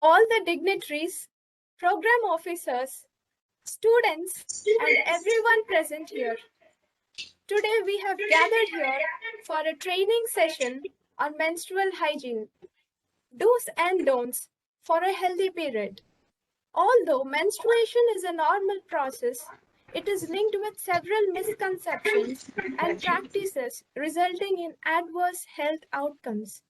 all the dignitaries, program officers, students, and everyone present here. Today we have gathered here for a training session on menstrual hygiene, do's and don'ts for a healthy period. Although menstruation is a normal process, it is linked with several misconceptions and practices resulting in adverse health outcomes.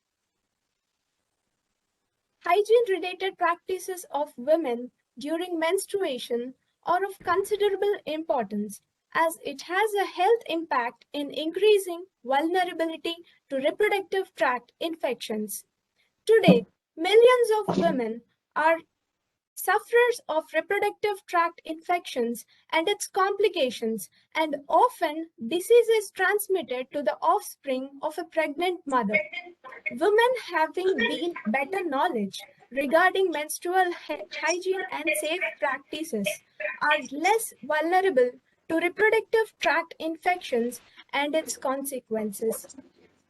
Hygiene-related practices of women during menstruation are of considerable importance as it has a health impact in increasing vulnerability to reproductive tract infections. Today, millions of women are sufferers of reproductive tract infections and its complications, and often disease is transmitted to the offspring of a pregnant mother. Women having gained better knowledge regarding menstrual hygiene and safe practices are less vulnerable to reproductive tract infections and its consequences.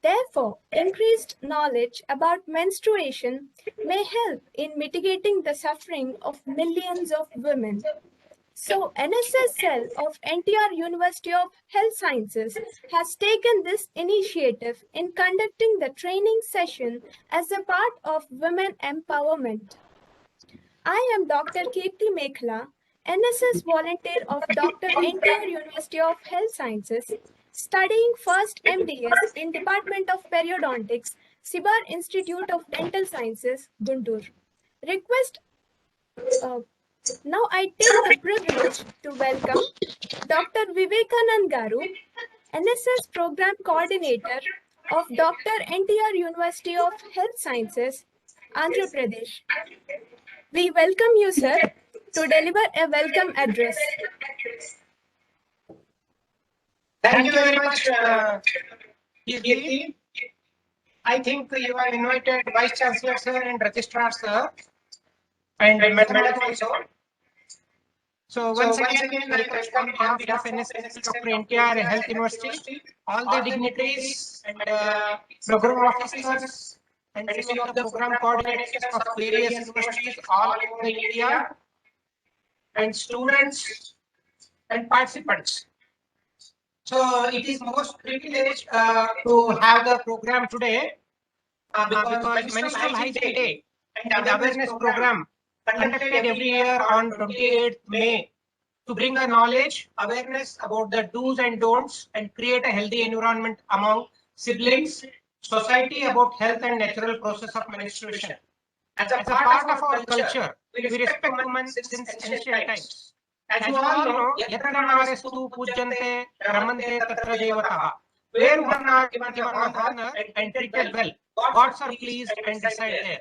Therefore, increased knowledge about menstruation may help in mitigating the suffering of millions of women. So, NSS CELL of NTR University of Health Sciences has taken this initiative in conducting the training session as a part of women empowerment. I am Dr. Kirti Mekhla, NSS volunteer of Dr.N.T.R University of Health Sciences, studying first MDS in Department of Periodontics, Sibar Institute of Dental Sciences, Guntur. Now I take the privilege to welcome Dr. Vivekanand Garu, NSS Program Coordinator of Dr.N.T.R University of Health Sciences, Andhra Pradesh. We welcome you, sir, to deliver a welcome address. Thank you very much, Kirti. I think you have invited Vice Chancellor Sir and Registrar Sir and Madam also. So once again, welcome on behalf of NSS Dr.N.T.R Health University, all the dignitaries and program officers and some of the program coordinators of various universities all over India, and students and participants. So it is most privileged to have the program today because Menstrual Hygiene Day and Awareness Program conducted every year on 28th May to bring the knowledge, awareness about the do's and don'ts and create a healthy environment among siblings, society about health and natural process of menstruation. As a part of our culture, we respect women since ancient times. As you all know, yatra namarestu pujyante ramante tatra devatah. Where women are given honor and treated well, gods are pleased and reside there.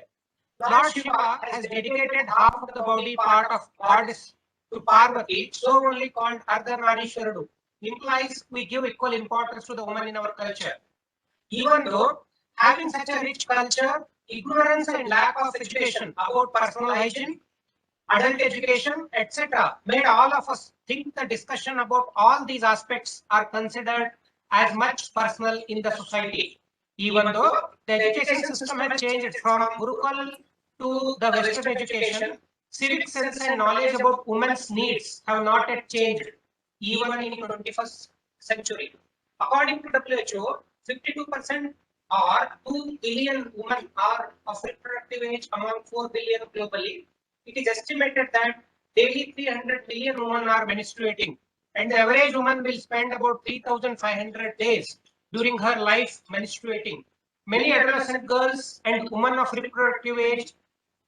Lord Shiva has dedicated half of the body part of goddess to Parvati, so only called Ardhanarishwarudu. Implies we give equal importance to the woman in our culture. Even though having such a rich culture, ignorance and lack of education about personal hygiene, adult education, etc., made all of us think the discussion about all these aspects are considered as much personal in the society. Even though the education system has changed from Gurukul to the Western education, civic sense and knowledge about women's needs have not yet changed, even in 21st century. According to WHO, 52% or 2 billion women are of reproductive age among 4 billion globally. It is estimated that daily 300 million women are menstruating, and the average woman will spend about 3,500 days during her life menstruating. Many adolescent girls and women of reproductive age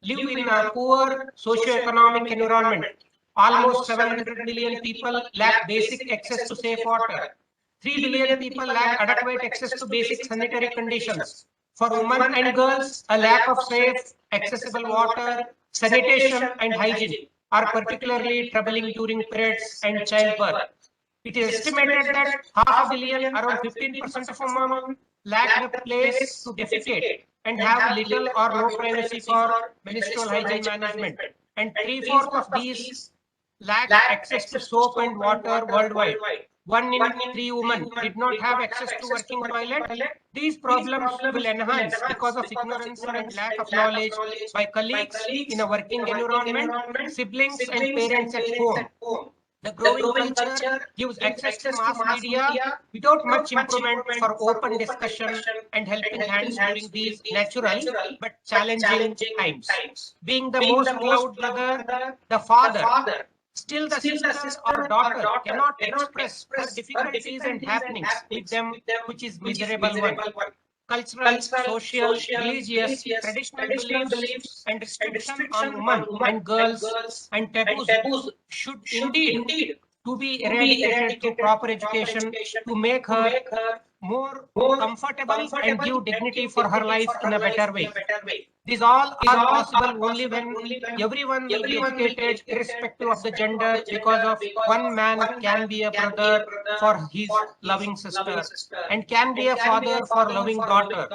live in a poor socio-economic environment. Almost 700 million people lack basic access to safe water. 3 billion people lack adequate access to basic sanitary conditions. For women and girls, a lack of safe, accessible water, sanitation and hygiene are particularly troubling during periods and childbirth. It is estimated that half a billion, around 15% of women, lack a place to defecate and have little or no privacy for menstrual hygiene management. And 3/4 of these lack access to soap and water worldwide. 1 in 3 women did not have access to working toilet. These problems will enhance because of ignorance and lack of knowledge by colleagues in a working environment, siblings and parents at home. The growing culture gives access to mass media without much improvement for open discussion and helping hands during these natural but challenging times. Being the most loved brother, the father, still the sister or daughter cannot express her difficulties and happenings with them, which is miserable one. Cultural, social, religious, traditional beliefs and restriction on women and girls and taboos should indeed to be eradicated through proper education to make her more comfortable and give dignity for her life in a better way. These all are possible only when everyone will be educated irrespective of the gender, because of one man can be a brother for his loving sister and can be a father for loving daughter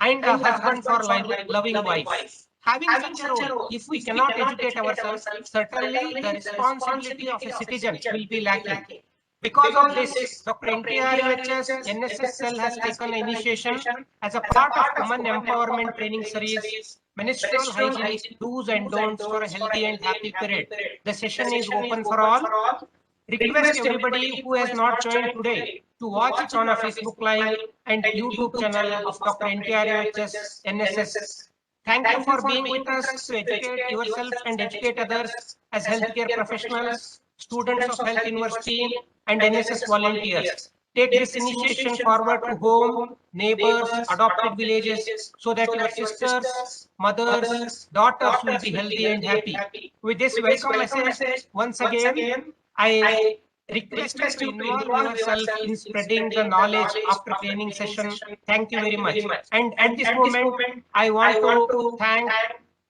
and a husband for loving wife. Having such a role, if we cannot educate ourselves, certainly the responsibility of a citizen will be lacking. Because of this, Dr.N.T.R UHS NSS CELL has taken an initiation as a part of Women Empowerment Training Series, Menstrual Hygiene Do's and Don'ts for a Healthy and Happy Period. The session is open for all. Request everybody who has not joined today to watch it on a Facebook Live and YouTube channel of Dr.N.T.R UHS NSS. Thank you for being with us to educate yourself and educate others as healthcare professionals, students of Health University, and NSS volunteers. Take this initiation forward to home, neighbors, adopted villages, so that your sisters, mothers, daughters will be healthy and happy. With this welcome message, once again, I request you to involve yourself in spreading the knowledge after training session. Thank you very much. And at this moment, I want to thank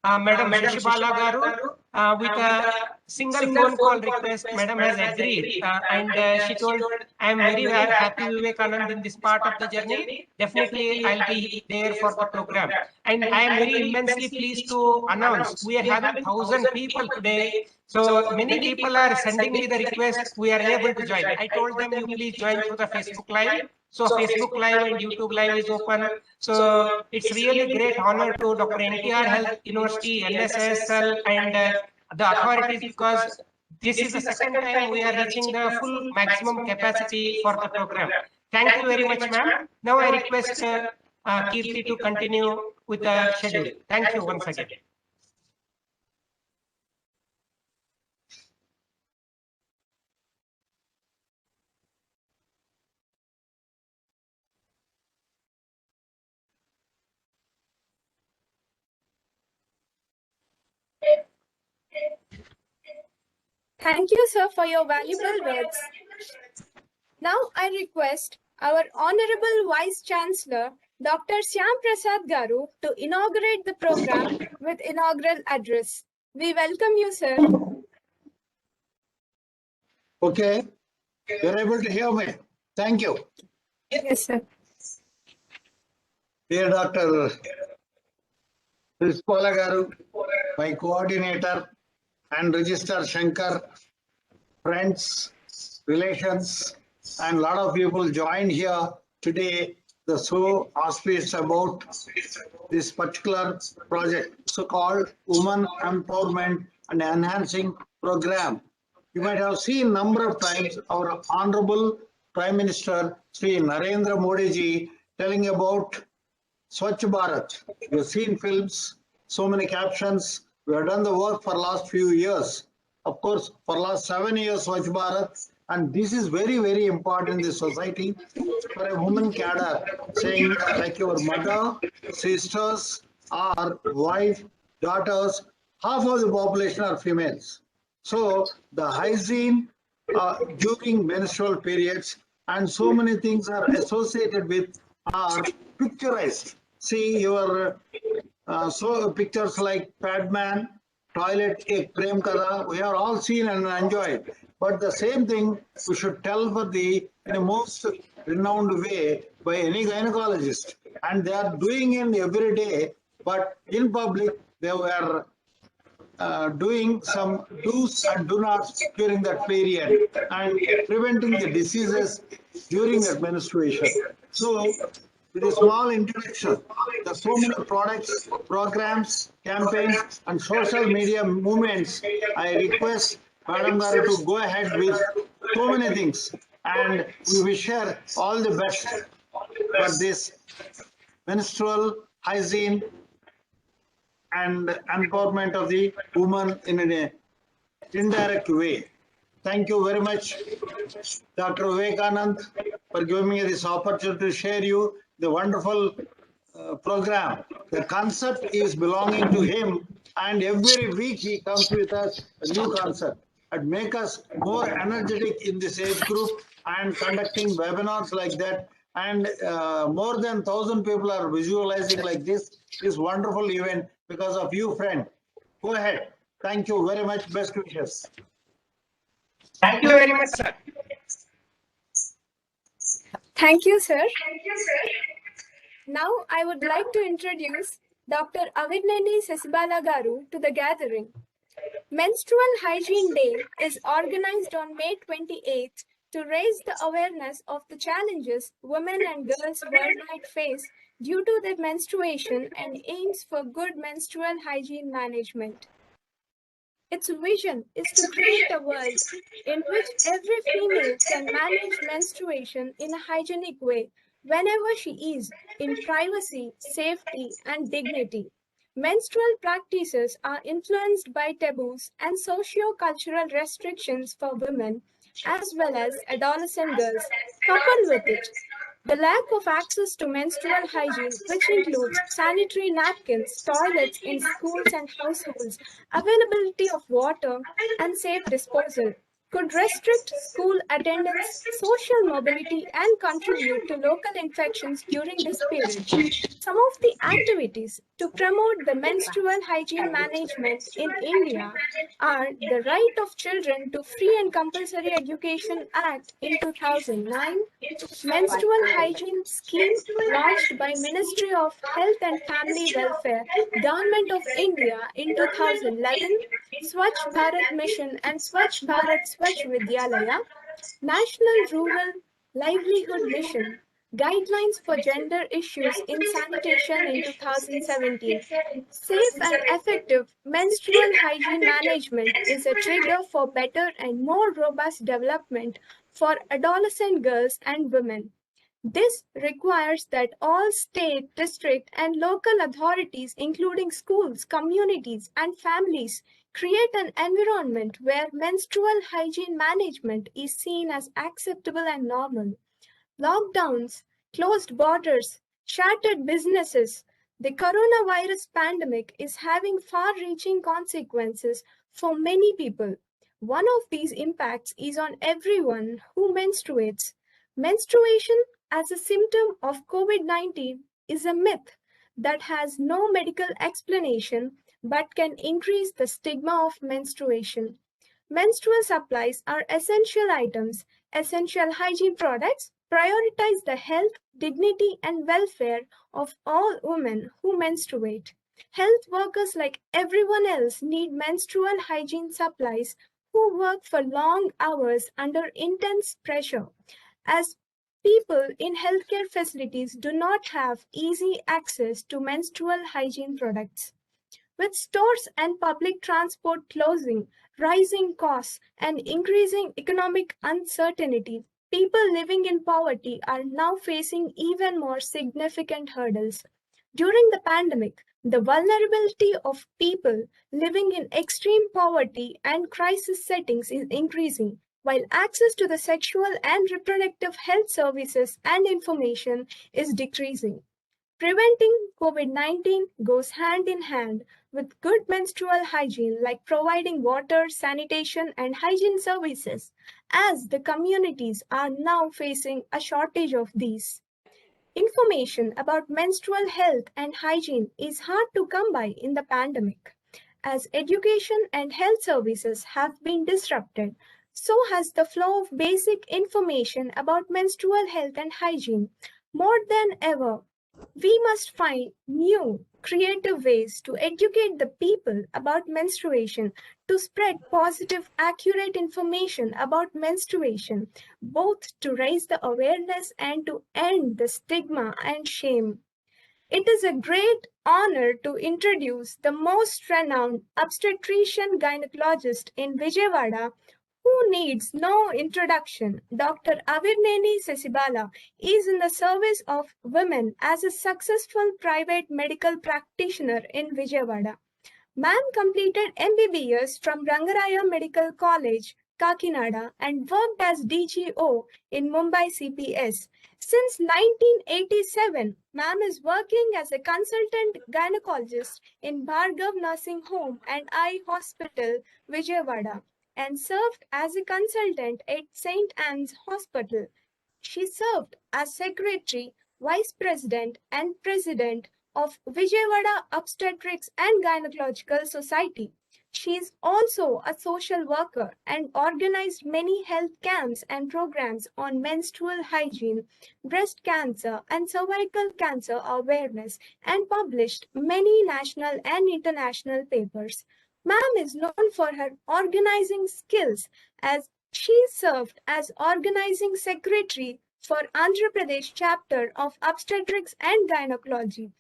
Madam Shashibala Garu with a single phone call request. Madam has agreed and she told, I am very happy Vivekanand in this part of the journey. Definitely I'll be there for the program. And I am very immensely pleased to announce we are having 1,000 people today. So many people are sending me the request. We are able to join. I told them you please join through the Facebook Live. So Facebook Live and YouTube Live is open. So it's really great honor to Dr.N.T.R Health University, NSS CELL and the authorities, because this is the second time we are reaching the full maximum capacity for the program. Thank you very much, ma'am. Now I request Kirti to continue with the schedule. Thank you once again. Thank you, sir, for your valuable words. Now I request our Honorable Vice Chancellor, Dr. Shyam Prasad Garu, to inaugurate the program with inaugural address. We welcome you, sir. Okay, you're able to hear me. Thank you. Yes, sir. Dear Dr. Shashibala Garu, my coordinator, and Register Shankar, friends, relations, and a lot of people joined here today. The so auspicious about this particular project, so-called Women Empowerment and Enhancing Program. You might have seen number of times our Honorable Prime Minister Sri Narendra Modi ji telling about Swachh Bharat. You've seen films, so many captions. We have done the work for last few years. Of course, for last 7 years, Swachh Bharat, and this is very, very important in the society for a woman cadre, saying like your mother, sisters, or wife, daughters, half of the population are females. So the hygiene during menstrual periods and so many things are associated with are picturized. See your so pictures like Padman, toilet, ek prem kada, we are all seen and enjoyed. But the same thing we should tell for the in a most renowned way by any gynecologist, and they are doing it every day. But in public, they were doing some do's and do nots during that period and preventing the diseases during that menstruation. So, with a small introduction, there are so many products, programs, campaigns, and social media movements. I request Madam Garu to go ahead with so many things, and we wish her all the best for this menstrual hygiene and empowerment of the woman in an indirect way. Thank you very much, Dr. Vivekanand, for giving me this opportunity to share you the wonderful program. The concept is belonging to him, and every week he comes with us a new concept and make us more energetic in this age group and conducting webinars like that. And more than 1,000 people are visualizing like this wonderful event because of you, friend. Go ahead. Thank you very much. Best wishes. Thank you very much, sir. Thank you, sir. Now I would like to introduce Dr. Avidneni Sesibala Garu to the gathering. Menstrual Hygiene Day is organized on May 28th to raise the awareness of the challenges women and girls worldwide face due to their menstruation and aims for good menstrual hygiene management. Its vision is to create a world in which every female can manage menstruation in a hygienic way whenever she is, in privacy, safety, and dignity. Menstrual practices are influenced by taboos and socio-cultural restrictions for women as well as adolescent girls. Coupled with it, the lack of access to menstrual hygiene, which includes sanitary napkins, toilets in schools and households, availability of water, and safe disposal, could restrict school attendance, social mobility, and contribute to local infections during this period. Some of the activities to promote the menstrual hygiene management in India are the Right of Children to Free and Compulsory Education Act in 2009, Menstrual Hygiene Scheme launched by Ministry of Health and Family Welfare, Government of India in 2011, Swachh Bharat Mission and Swachh Bharat Swachh Vidyalaya, National Rural Livelihood Mission, Guidelines for Gender Issues in Sanitation in 2017. Safe and effective menstrual hygiene management is a trigger for better and more robust development for adolescent girls and women. This requires that all state, district, and local authorities, including schools, communities, and families, create an environment where menstrual hygiene management is seen as acceptable and normal. Lockdowns, closed borders, shattered businesses. The coronavirus pandemic is having far-reaching consequences for many people. One of these impacts is on everyone who menstruates. Menstruation as a symptom of COVID-19 is a myth that has no medical explanation but can increase the stigma of menstruation. Menstrual supplies are essential items. Essential hygiene products prioritize the health, dignity, and welfare of all women who menstruate. Health workers, like everyone else, need menstrual hygiene supplies who work for long hours under intense pressure. As people in healthcare facilities do not have easy access to menstrual hygiene products. With stores and public transport closing, rising costs, and increasing economic uncertainty, people living in poverty are now facing even more significant hurdles. During the pandemic, the vulnerability of people living in extreme poverty and crisis settings is increasing, while access to the sexual and reproductive health services and information is decreasing. Preventing COVID-19 goes hand in hand with good menstrual hygiene, like providing water, sanitation, and hygiene services, as the communities are now facing a shortage of these. Information about menstrual health and hygiene is hard to come by in the pandemic. As education and health services have been disrupted, so has the flow of basic information about menstrual health and hygiene. More than ever, We must find new, creative ways to educate the people about menstruation, to spread positive, accurate information about menstruation, both to raise the awareness and to end the stigma and shame. It is a great honor to introduce the most renowned obstetrician gynecologist in Vijayawada, who needs no introduction. Dr. Avirneni Sesibala is in the service of women as a successful private medical practitioner in Vijayawada. Ma'am completed MBBS from Rangaraya Medical College, Kakinada, and worked as DGO in Mumbai CPS. Since 1987, Ma'am is working as a consultant gynecologist in Bhargav Nursing Home and Eye Hospital, Vijayawada, and served as a consultant at St. Anne's Hospital. She served as secretary, vice president, and president of Vijayawada Obstetrics and Gynecological Society. She is also a social worker and organized many health camps and programs on menstrual hygiene, breast cancer, and cervical cancer awareness, and published many national and international papers. Ma'am is known for her organizing skills as she served as organizing secretary for Andhra Pradesh chapter of Obstetrics and Gynecology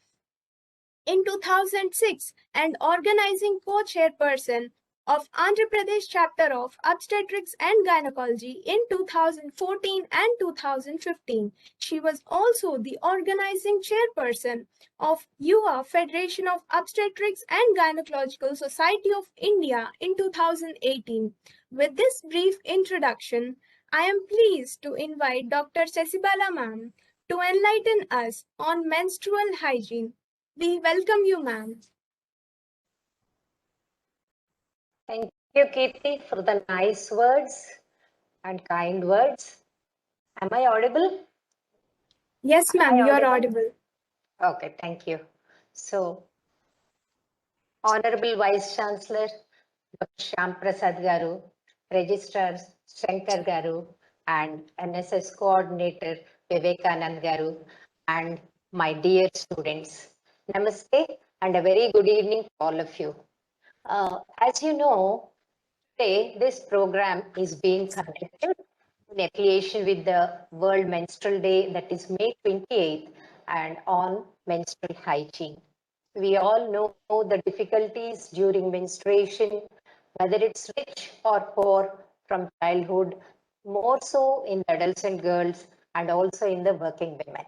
in 2006 and organizing co-chairperson of Andhra Pradesh chapter of Obstetrics and Gynecology in 2014 and 2015. She was also the organizing chairperson of UA Federation of Obstetrics and Gynecological Society of India in 2018. With this brief introduction, I am pleased to invite Dr. Sesibala ma'am to enlighten us on menstrual hygiene. We welcome you, ma'am. Thank you, Kirti, for the nice words and kind words. Am I audible? Yes, ma'am, you're audible. Okay, thank you. So, Honorable Vice Chancellor, Dr. Shyam Prasad Garu, Registrars Shankar Garu, and NSS Coordinator Vivekanand Garu, and my dear students. Namaste and a very good evening to all of you. As you know, today this program is being conducted in affiliation with the World Menstrual Day, that is May 28th, and on menstrual hygiene. We all know the difficulties during menstruation, whether it's rich or poor from childhood, more so in the adults and girls, and also in the working women.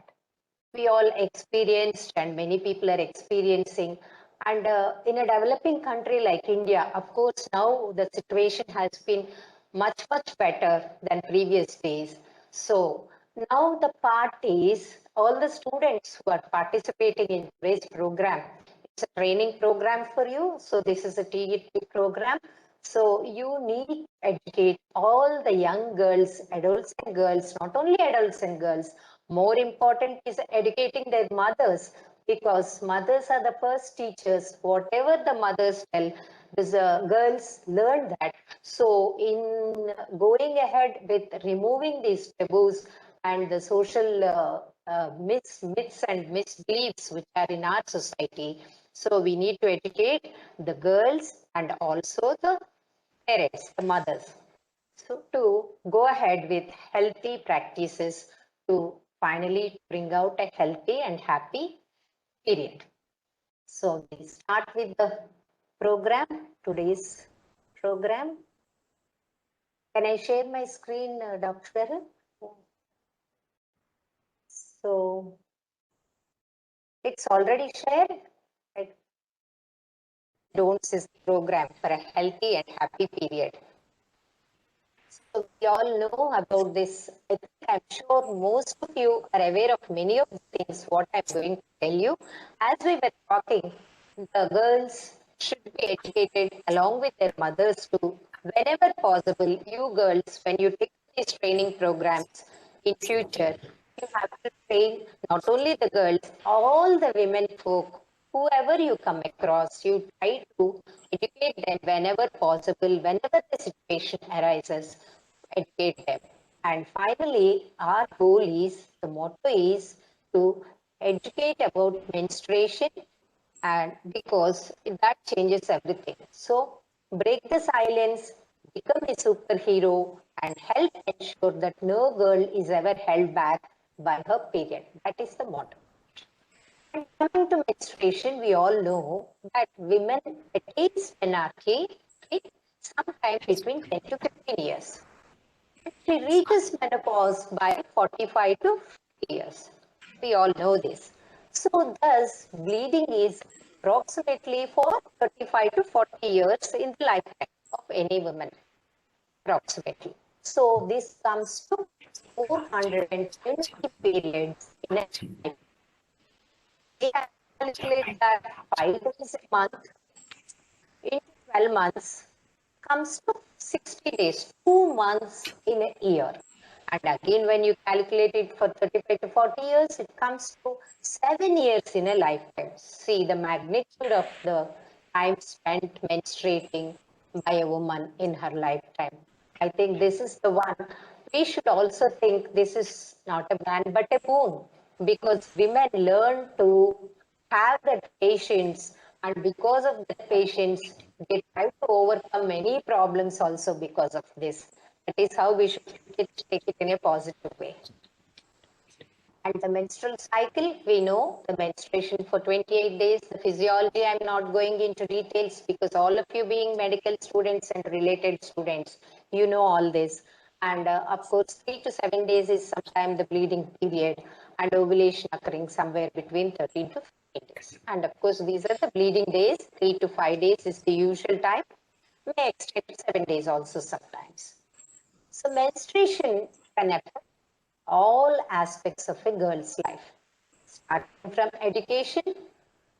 We all experienced, and many people are experiencing, and in a developing country like India, of course, now the situation has been much better than previous days. So now the part is all the students who are participating in today's program. It's a training program for you. So this is a TET program. So you need to educate all the young girls, adults and girls, not only adults and girls. More important is educating their mothers, because mothers are the first teachers. Whatever the mothers tell, the girls learn that. So in going ahead with removing these taboos and the social myths and misbeliefs which are in our society, so we need to educate the girls and also the parents, the mothers. So to go ahead with healthy practices to finally bring out a healthy and happy period. So we start with the program, today's program. Can I share my screen, Dr. So it's already shared. Right? NTRUHS is the program for a healthy and happy period. So we all know about this. I'm sure most of you are aware of many of the things what I'm going to tell you. As we were talking, the girls should be educated along with their mothers too. Whenever possible, you girls, when you take these training programs in future, you have to train not only the girls, all the women folk, whoever you come across, you try to educate them whenever possible, whenever the situation arises, educate them. And finally, our goal is, the motto is to educate about menstruation, and because that changes everything. So break the silence, become a superhero, and help ensure that no girl is ever held back by her period. That is the motto. And coming to menstruation, we all know that women attains menarche sometime between 10 to 15 years. She reaches menopause by 45 to 50 years. We all know this. So thus, bleeding is approximately for 35 to 40 years in the lifetime of any woman, approximately. So this comes to 420 periods in a life. We calculate that 5 days a month into 12 months comes to 60 days, 2 months in a year. And again, when you calculate it for 35 to 40 years, it comes to 7 years in a lifetime. See the magnitude of the time spent menstruating by a woman in her lifetime. I think this is the one. We should also think this is not a ban but a boon, because women learn to have that patience, and because of that patience, they try to overcome many problems also because of this. That is how we should take it in a positive way. And the menstrual cycle, we know the menstruation for 28 days, the physiology, I'm not going into details because all of you being medical students and related students, you know all this. And of course, 3 to 7 days is sometimes the bleeding period, and ovulation occurring somewhere between 13 to 15 days. And of course, these are the bleeding days. 3 to 5 days is the usual time, may extend to 7 days also sometimes. So menstruation can affect all aspects of a girl's life. Starting from education,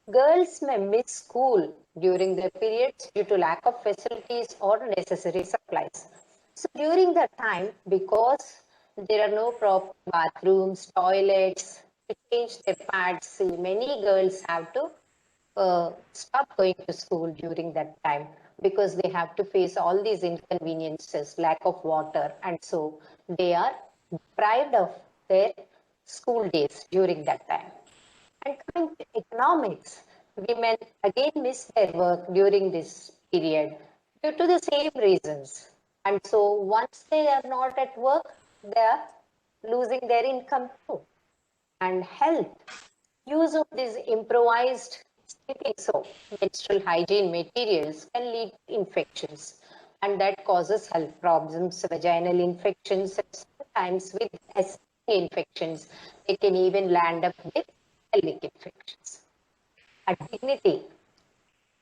girls may miss school during their periods due to lack of facilities or necessary supplies. So during that time, because there are no proper bathrooms, toilets, to change their pads, many girls have to stop going to school during that time because they have to face all these inconveniences, lack of water, and so they are deprived of their school days during that time. And coming to economics, women again miss their work during this period due to the same reasons. And so once they are not at work, they are losing their income too. And health, use of these improvised sleeping soap, menstrual hygiene materials can lead to infections, and that causes health problems, vaginal infections, and sometimes with STD infections. They can even land up with pelvic infections. And dignity,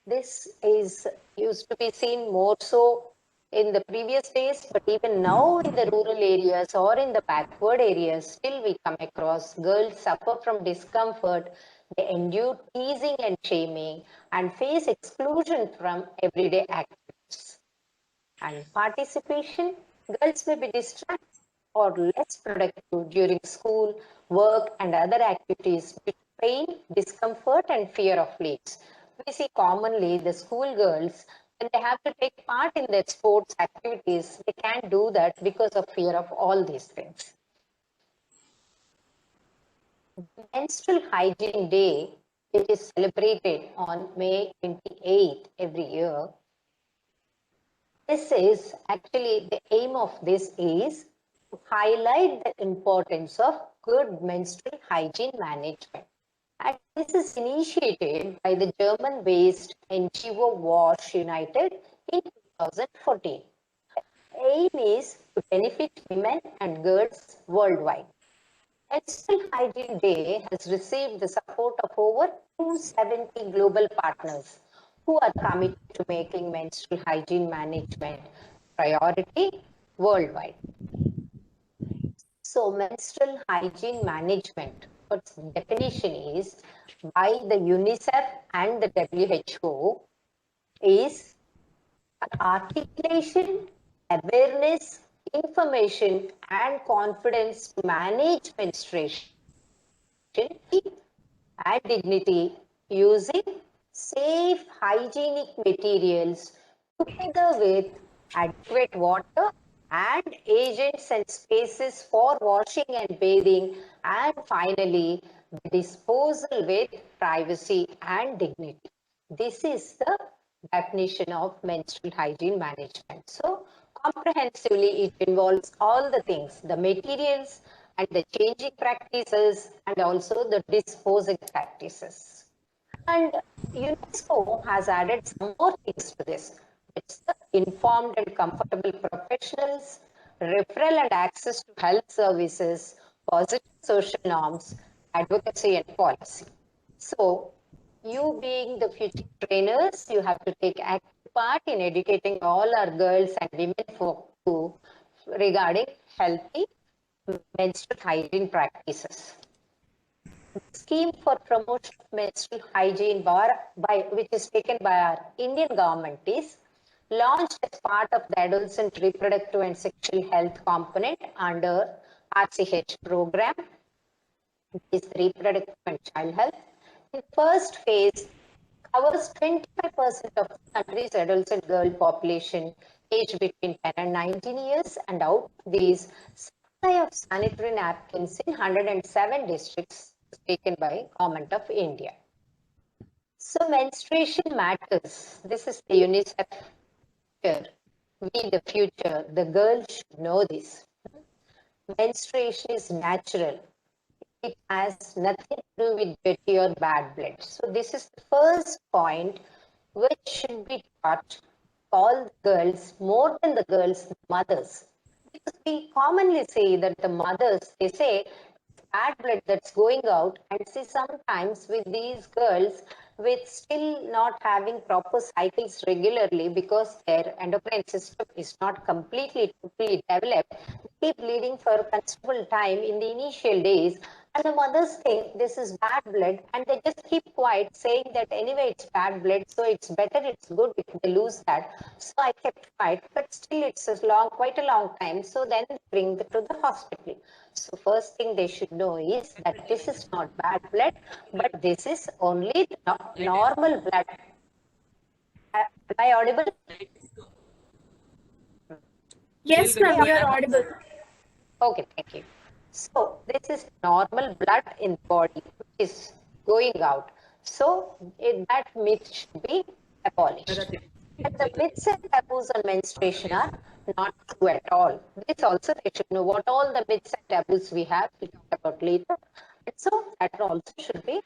this is used to be seen more so in the previous days, but even now in the rural areas or in the backward areas, still we come across girls suffer from discomfort. They endure teasing and shaming and face exclusion from everyday activities. And participation, girls may be distracted or less productive during school, work, and other activities due to pain, discomfort, and fear of leaves. We see commonly the school girls, when they have to take part in their sports activities, they can't do that because of fear of all these things. Menstrual Hygiene Day, which is celebrated on May 28th every year, this is actually the aim of this is to highlight the importance of good menstrual hygiene management. And this is initiated by the German-based NGO WASH United in 2014. The aim is to benefit women and girls worldwide. Menstrual Hygiene Day has received the support of over 270 global partners who are committed to making menstrual hygiene management priority worldwide. So menstrual hygiene management, its definition is by the UNICEF and the WHO is articulation, awareness, information, and confidence to manage menstruation and dignity using safe hygienic materials together with adequate water and agents and spaces for washing and bathing, and finally disposal with privacy and dignity. This is the definition of menstrual hygiene management. So comprehensively, it involves all the things, the materials and the changing practices and also the disposing practices. And UNESCO has added some more things to this. It's the informed and comfortable professionals, referral and access to health services, positive social norms, advocacy and policy. So, you being the future trainers, you have to take active part in educating all our girls and women folk too regarding healthy menstrual hygiene practices. Scheme for promotion of menstrual hygiene which is taken by our Indian government is launched as part of the adolescent reproductive and sexual health component under RCH program, is reproductive and child health. In first phase, covers 25% of the country's adolescent girl population aged between 10 and 19 years, and out of these, supply of sanitary napkins in 107 districts is taken by Government of India. So menstruation matters. This is the UNICEF future. We, the future, the girls should know this. Menstruation is natural. It has nothing to do with dirty or bad blood. So this is the first point which should be taught all the girls, more than the girls, the mothers. Because we commonly say that the mothers, they say bad blood that's going out, and see sometimes with these girls with still not having proper cycles regularly because their endocrine system is not completely developed, they keep bleeding for considerable time in the initial days, and the mothers think this is bad blood and they just keep quiet, saying that anyway it's bad blood, so it's better, it's good if they lose that. So I kept quiet, but still it's quite a long time. So then they bring them to the hospital. So first thing they should know is that this is not bad blood, but this is only normal blood. Am I audible? Yes, ma'am, you're audible. Okay, thank you. So this is normal blood in the body which is going out. So that myth should be abolished. And the myths and taboos on menstruation are not true at all. This also they should know what all the myths and taboos we have to talk about later. And so that also should be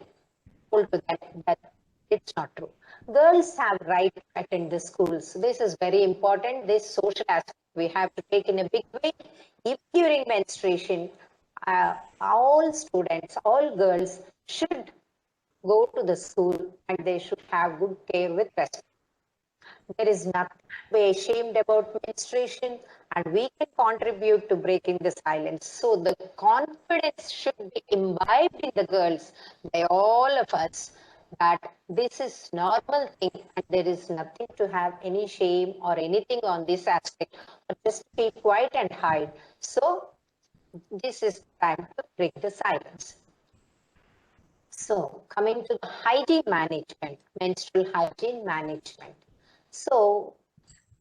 told to them that it's not true. Girls have right to attend the schools. This is very important. This social aspect we have to take in a big way. If during menstruation, all students, all girls should go to the school and they should have good care with respect. There is nothing to be ashamed about menstruation, and we can contribute to breaking the silence. So the confidence should be imbibed in the girls by all of us that this is normal thing and there is nothing to have any shame or anything on this aspect, but just be quiet and hide. So this is time to break the silence. So coming to the hygiene management, menstrual hygiene management. So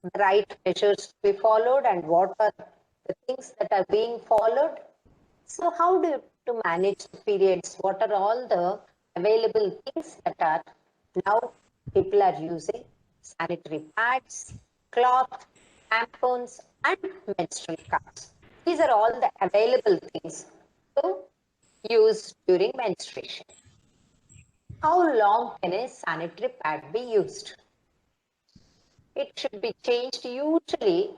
the right measures to be followed and what are the things that are being followed. So how do you to manage the periods? What are all the available things that are now people are using? Sanitary pads, cloth, tampons and menstrual cups. These are all the available things to use during menstruation. How long can a sanitary pad be used? It should be changed usually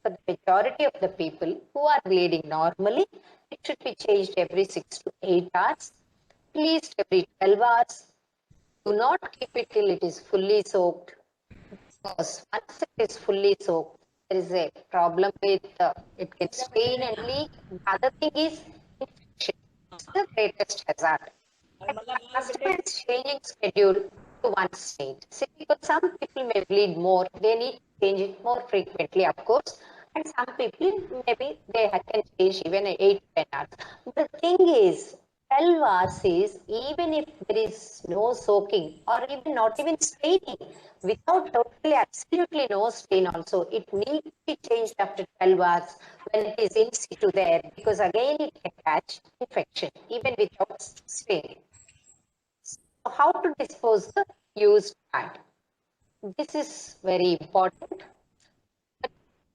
for the majority of the people who are bleeding normally, it should be changed every 6 to 8 hours, at least every 12 hours. Do not keep it till it is fully soaked, because once it is fully soaked, there is a problem with it gets stain and leak. The other thing is infection. It's the greatest hazard. And customers changing schedule to one state. See, because some people may bleed more, they need to change it more frequently, of course. And some people maybe they can change even 8 to 10 hours. But the thing is, 12 hours is even if there is no soaking or even not even straining, without totally absolutely no strain also, it needs to be changed after 12 hours when it is in situ there, because again it can catch infection even without straining. So how to dispose the used pad? This is very important.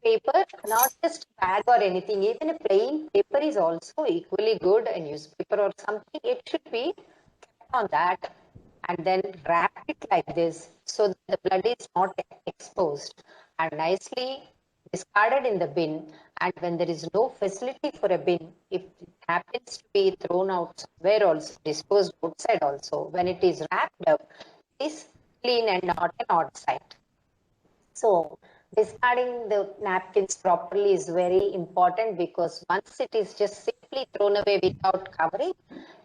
Paper, not just bag or anything, even a plain paper is also equally good, a newspaper or something, it should be kept on that and then wrap it like this so that the blood is not exposed and nicely discarded in the bin. And when there is no facility for a bin, if it happens to be thrown out somewhere also, disposed outside also, when it is wrapped up, it is clean and not an odd sight. So discarding the napkins properly is very important, because once it is just simply thrown away without covering,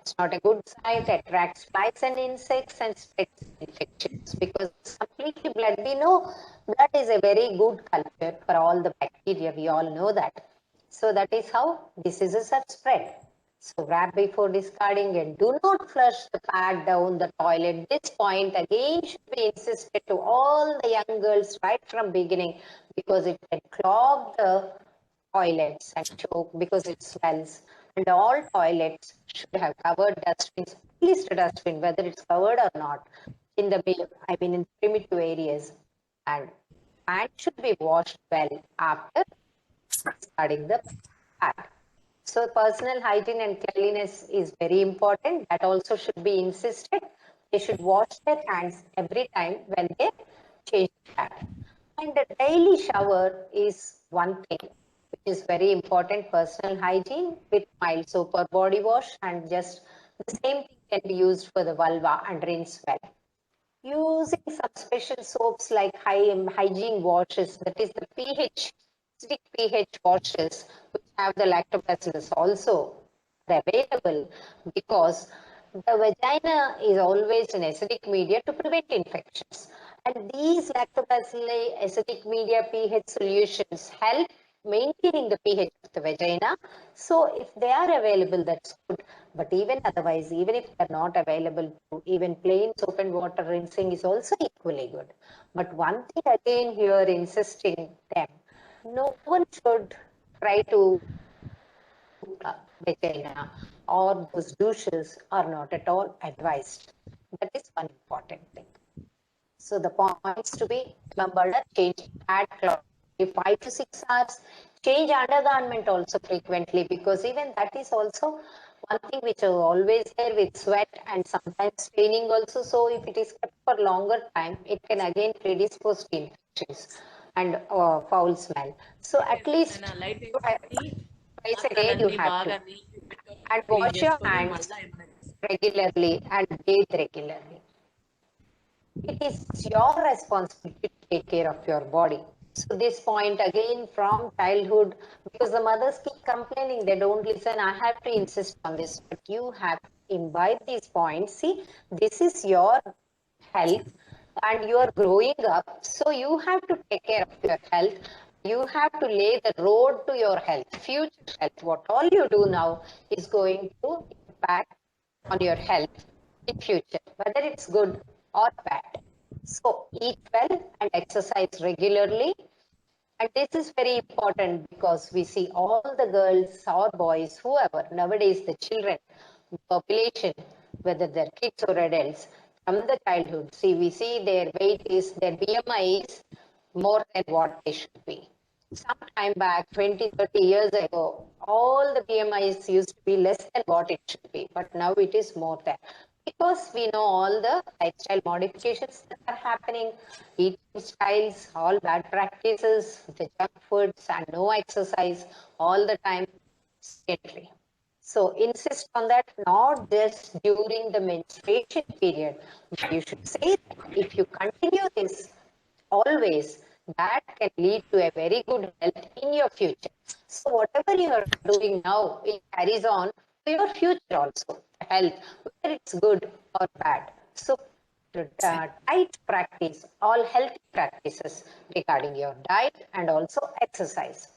it's not a good sight, attracts flies and insects and spreads infections, because it's completely blood. We know blood is a very good culture for all the bacteria. We all know that. So that is how diseases are spread. So wrap before discarding and do not flush the pad down the toilet. This point again should be insisted to all the young girls right from beginning, because it can clog the toilets and choke because it smells. And all toilets should have covered dustbins, at least a dustbin, whether it's covered or not, in the in primitive areas. And should be washed well after discarding the pad. So personal hygiene and cleanliness is very important. That also should be insisted. They should wash their hands every time when they change the pad. And the daily shower is one thing which is very important. Personal hygiene with mild soap or body wash, and just the same thing can be used for the vulva and rinse well. Using some special soaps like hygiene washes, that is the pH, acidic pH washes, which have the lactobacillus also available, because the vagina is always an acidic media to prevent infections. And these lactobacilli acidic media pH solutions help maintaining the pH of the vagina. So if they are available, that's good. But even otherwise, even if they're not available, even plain soap and water rinsing is also equally good. But one thing again here insisting them, no one should try to vagina, or those douches are not at all advised. That is one important thing. So the points to be remembered are change pad cloth 5 to 6 hours, change undergarment also frequently, because even that is also one thing which is always there with sweat and sometimes staining also. So if it is kept for longer time, it can again predispose to infections and foul smell. So at least twice a day you have to, and wash your hands regularly and bathe regularly. It is your responsibility to take care of your body. So this point again from childhood, because the mothers keep complaining, they don't listen. I have to insist on this, but you have to imbibe these points. See, this is your health and you are growing up. So you have to take care of your health. You have to lay the road to your health, future health. What all you do now is going to impact on your health in future, whether it's good or bad. So eat well and exercise regularly. And this is very important, because we see all the girls or boys, whoever, nowadays the children, population, whether they're kids or adults, from the childhood, see, we see their weight is, their BMI is more than what they should be. Some time back, 20, 30 years ago, all the BMIs used to be less than what it should be, but now it is more than. Because we know all the lifestyle modifications that are happening, eating styles, all bad practices, the junk foods and no exercise all the time, sedentary. So insist on that, not just during the menstruation period, but you should say that if you continue this always, that can lead to a very good health in your future. So whatever you are doing now, it carries on to your future also, health, whether it's good or bad. So diet practice, all healthy practices regarding your diet and also exercise.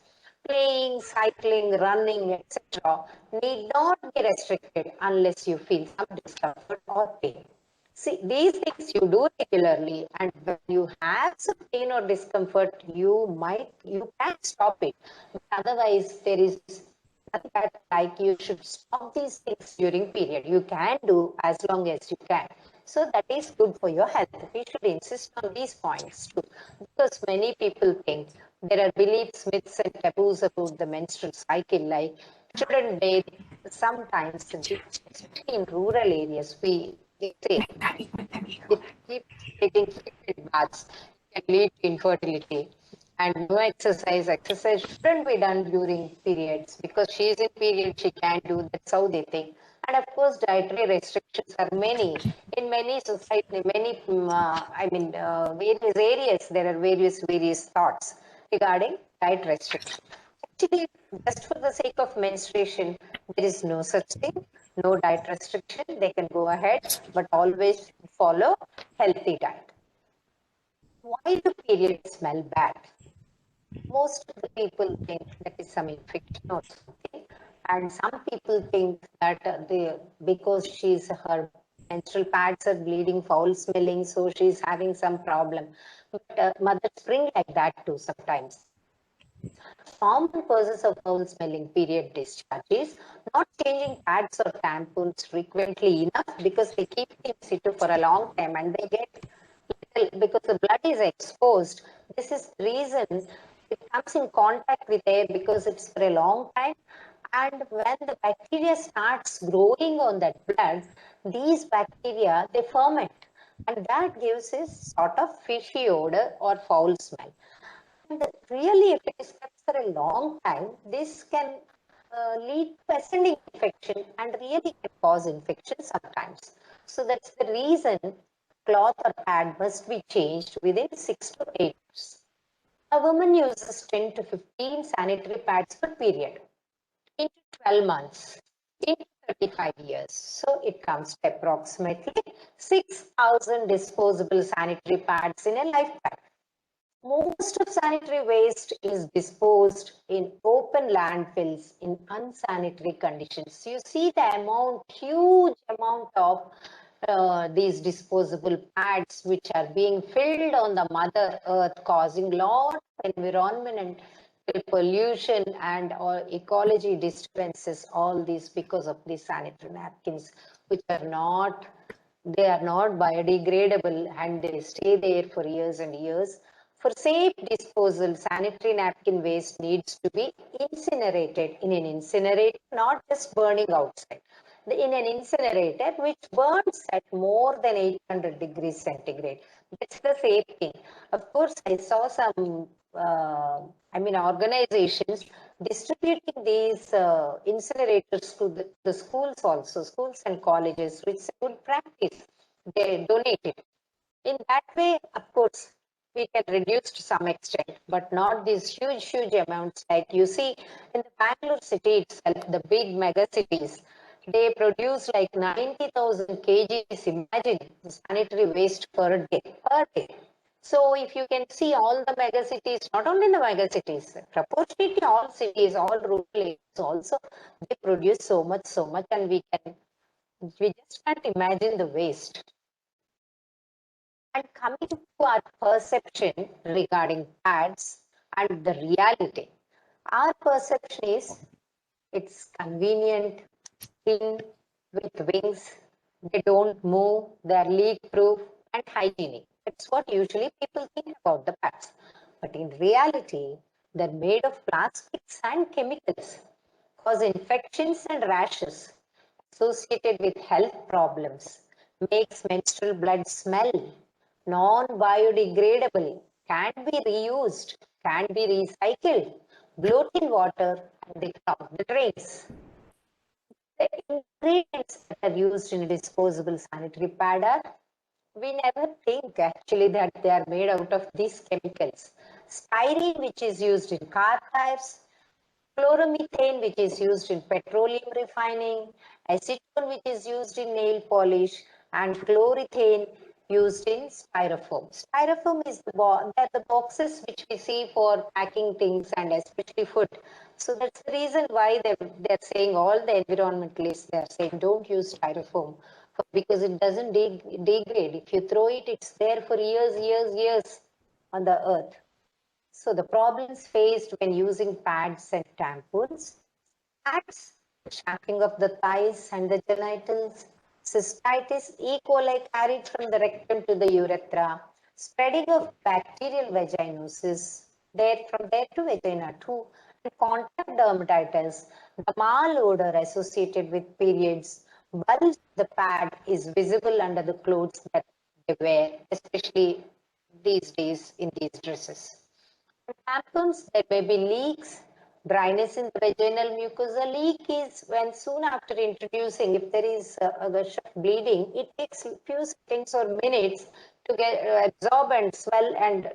playing, cycling, running, etc. need not be restricted unless you feel some discomfort or pain. See, these things you do regularly, and when you have some pain or discomfort, you can stop it. But otherwise, there is nothing like you should stop these things during period. You can do as long as you can. So that is good for your health. We should insist on these points too, because many people think there are beliefs, myths, and taboos about the menstrual cycle, like children bathe. Sometimes, especially in rural areas, they say if keep taking frequent baths can lead to infertility. And no exercise shouldn't be done during periods because she is in period, she can't do. That's how they think. And of course, dietary restrictions are many. In many society, various areas, there are various thoughts regarding diet restriction. Actually, just for the sake of menstruation, there is no such thing, no diet restriction. They can go ahead, but always follow healthy diet. Why do periods smell bad? Most of the people think that is some infection or something, and some people think that because her menstrual pads are bleeding, foul smelling, so she's having some problem. But mothers bring like that too sometimes. Common causes of foul smelling period discharge is not changing pads or tampons frequently enough because they keep it in situ for a long time and they get little because the blood is exposed. This is the reason it comes in contact with air because it's for a long time. And when the bacteria starts growing on that blood, these bacteria, they ferment. And that gives a sort of fishy odor or foul smell. And really, if it is kept for a long time, this can lead to ascending infection and really can cause infection sometimes. So that's the reason cloth or pad must be changed within 6 to 8 years. A woman uses 10 to 15 sanitary pads per period into 12 months, into 35 years. So it comes to approximately 6,000 disposable sanitary pads in a lifetime. Most of sanitary waste is disposed in open landfills in unsanitary conditions. You see the huge amount of these disposable pads which are being filled on the Mother Earth, causing lot of environmental pollution and or ecology disturbances, all these because of these sanitary napkins, which are not biodegradable and they stay there for years and years. For safe disposal, sanitary napkin waste needs to be incinerated in an incinerator, not just burning outside. In an incinerator which burns at more than 800 degrees centigrade. That's the safe thing. Of course, I saw some organizations distributing these incinerators to the schools also, schools and colleges, which is a good practice. They donate it. In that way, of course, we can reduce to some extent, but not these huge amounts like you see in the Bangalore city itself, the big mega cities, they produce like 90,000 kgs, imagine, sanitary waste per day. So if you can see all the mega cities, not only the mega cities, proportionately all cities, all rural areas also, they produce so much, and we just can't imagine the waste. And coming to our perception regarding pads and the reality, our perception is it's convenient, thin, with wings, they don't move, they're leak proof and hygienic. That's what usually people think about the pads. But in reality, they're made of plastics and chemicals, cause infections and rashes associated with health problems, makes menstrual blood smell, non-biodegradable, can be reused, can be recycled, bloat in water, and they clog the drains. The ingredients that are used in a disposable sanitary pad are, we never think actually that they are made out of these chemicals. Styrene, which is used in car tires, chloromethane, which is used in petroleum refining, acetone, which is used in nail polish, and chlorethane, used in styrofoam. Styrofoam is they're the boxes which we see for packing things and especially food. So that's the reason why they're saying, all the environmentalists, they're saying don't use styrofoam because it doesn't degrade. If you throw it, it's there for years on the earth. So the problems faced when using pads and tampons: pads, chapping of the thighs and the genitals, cystitis, E. coli carried from the rectum to the urethra, spreading of bacterial vaginosis, from there to vagina too, and contact dermatitis, the malodor associated with periods, bulge the pad is visible under the clothes that they wear, especially these days in these dresses. Tampons, there may be leaks, dryness in the vaginal mucosa. Leak is when soon after introducing, if there is a bleeding, it takes a few seconds or minutes to get absorb and swell and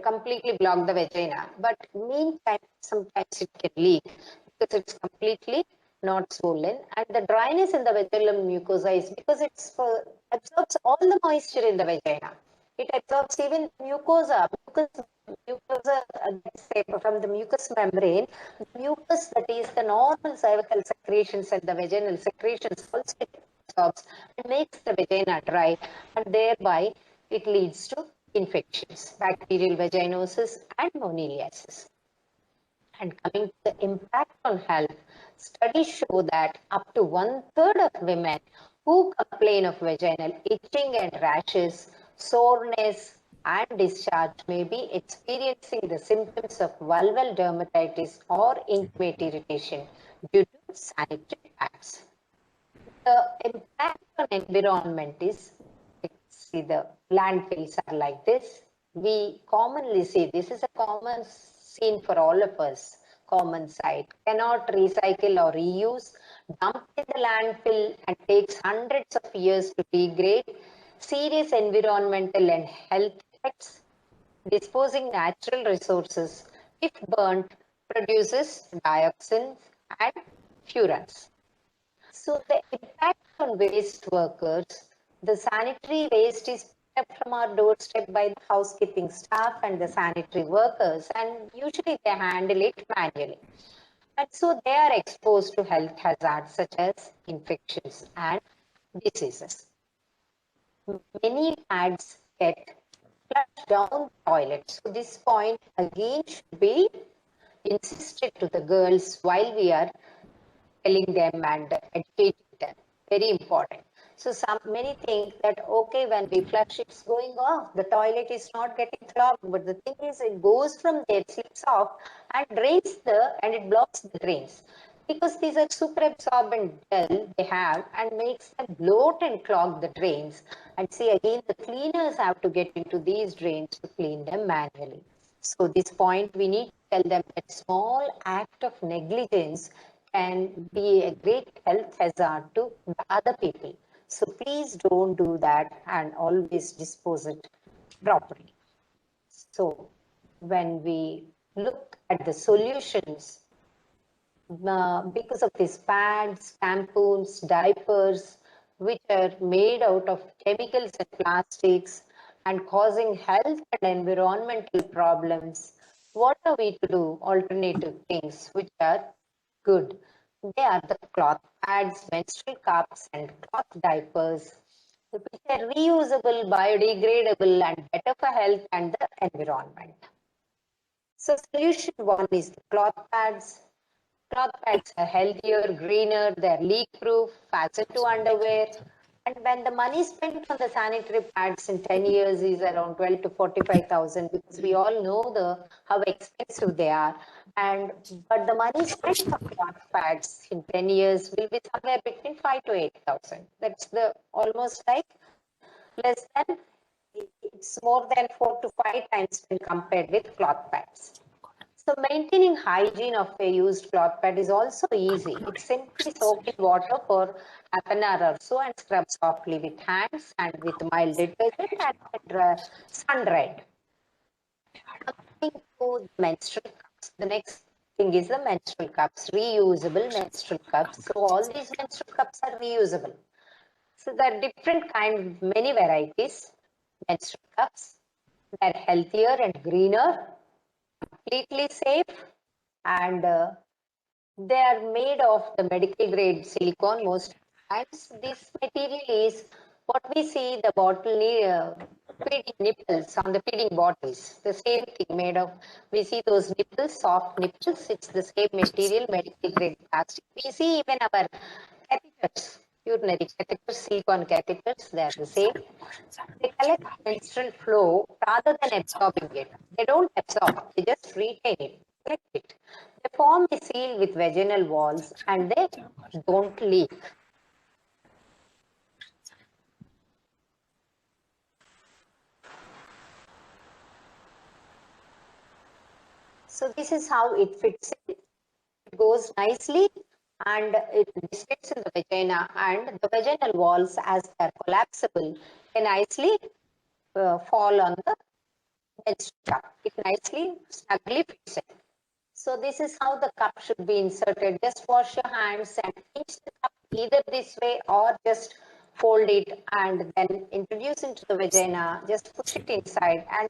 completely block the vagina. But meantime, sometimes it can leak because it's completely not swollen. And the dryness in the vaginal mucosa is because it's absorbs all the moisture in the vagina. It absorbs even mucosa from the mucous membrane. The mucus, that is the normal cervical secretions and the vaginal secretions, also absorbs and makes the vagina dry, and thereby it leads to infections, bacterial vaginosis and moniliasis. And coming to the impact on health, studies show that up to 1/3 of women who complain of vaginal itching and rashes, soreness, and discharge may be experiencing the symptoms of vulval dermatitis or intimate irritation due to sanitary pads. The impact on environment is, see, the landfills are like this. We commonly see, this is a common scene for all of us, common sight. Cannot recycle or reuse, dump in the landfill and takes hundreds of years to degrade, serious environmental and health effects. Disposing natural resources, if burnt, produces dioxins and furans. So the impact on waste workers, the sanitary waste is picked up from our doorstep by the housekeeping staff and the sanitary workers, and usually they handle it manually. And so they are exposed to health hazards such as infections and diseases. Many pads get flushed down the toilet. So this point again should be insisted to the girls while we are telling them and educating them. Very important. So many think that, okay, when we flush, it's going off. The toilet is not getting clogged. But the thing is, it goes from there, slips off and drains and it blocks the drains. Because these are super absorbent gel they have and makes them bloat and clog the drains. And see, again, the cleaners have to get into these drains to clean them manually. So this point, we need to tell them that small act of negligence can be a great health hazard to the other people. So please don't do that and always dispose it properly. So when we look at the solutions, because of these pads, tampons, diapers, which are made out of chemicals and plastics and causing health and environmental problems, what are we to do? Alternative things which are good. They are the cloth pads, menstrual cups, and cloth diapers, which are reusable, biodegradable, and better for health and the environment. So solution one is the cloth pads. Cloth pads are healthier, greener, they're leak-proof, fasten to underwear. And when the money spent on the sanitary pads in 10 years is around 12 to 45,000, because we all know how expensive they are. But the money spent on cloth pads in 10 years will be somewhere between 5 to 8,000. That's almost like less than, it's more than 4 to 5 times when compared with cloth pads. So maintaining hygiene of a used cloth pad is also easy. It's simply soak in water for half an hour or so and scrub softly with hands and with mild detergent and sun-dried. Coming to the menstrual cups, the next thing is the menstrual cups, reusable menstrual cups. So all these menstrual cups are reusable. So there are different kinds, many varieties. menstrual cups. They're healthier and greener, completely safe, and they are made of the medical grade silicone most times. This material is what we see the bottle feeding nipples on the feeding bottles. The same thing made of, we see those nipples, soft nipples. It's the same material, medical grade plastic. We see even our catheters, urinary catheters, silicone catheters, they are the same. They collect menstrual flow rather than absorbing it. They don't absorb, they just retain it, collect it. They form a seal with vaginal walls and they don't leak. So this is how it fits in. It goes nicely and it fits in the vagina, and the vaginal walls, as they are collapsible, they nicely fall on the menstrual cup. It nicely, snugly fits in. So this is how the cup should be inserted. Just wash your hands and pinch the cup either this way or just fold it and then introduce into the vagina. Just push it inside and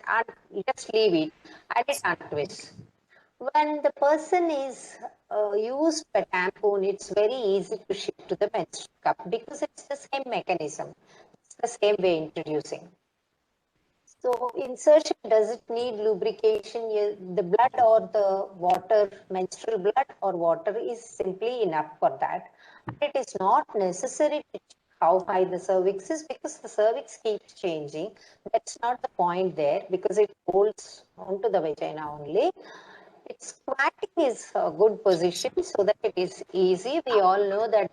just leave it and it untwists. When the person is used a tampon, it's very easy to shift to the menstrual cup because it's the same mechanism. It's the same way introducing. So insertion, does it need lubrication? The blood or the water, menstrual blood or water is simply enough for that. It is not necessary to check how high the cervix is because the cervix keeps changing. That's not the point there because it holds onto the vagina only. Its squatting is a good position so that it is easy. We all know that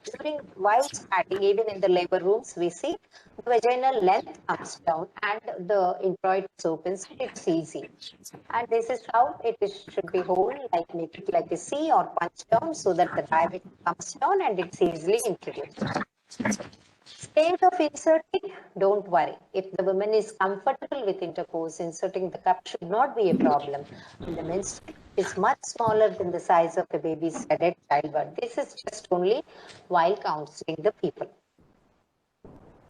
while squatting, even in the labor rooms, we see the vaginal length comes down and the introitus opens. It's easy. And this is how should be hold, like make it like a C or punch down so that the diameter comes down and it's easily introduced. Stage of inserting, don't worry. If the woman is comfortable with intercourse, inserting the cup should not be a problem. The menstrual is much smaller than the size of a baby's head at childbirth. This is just only while counseling the people.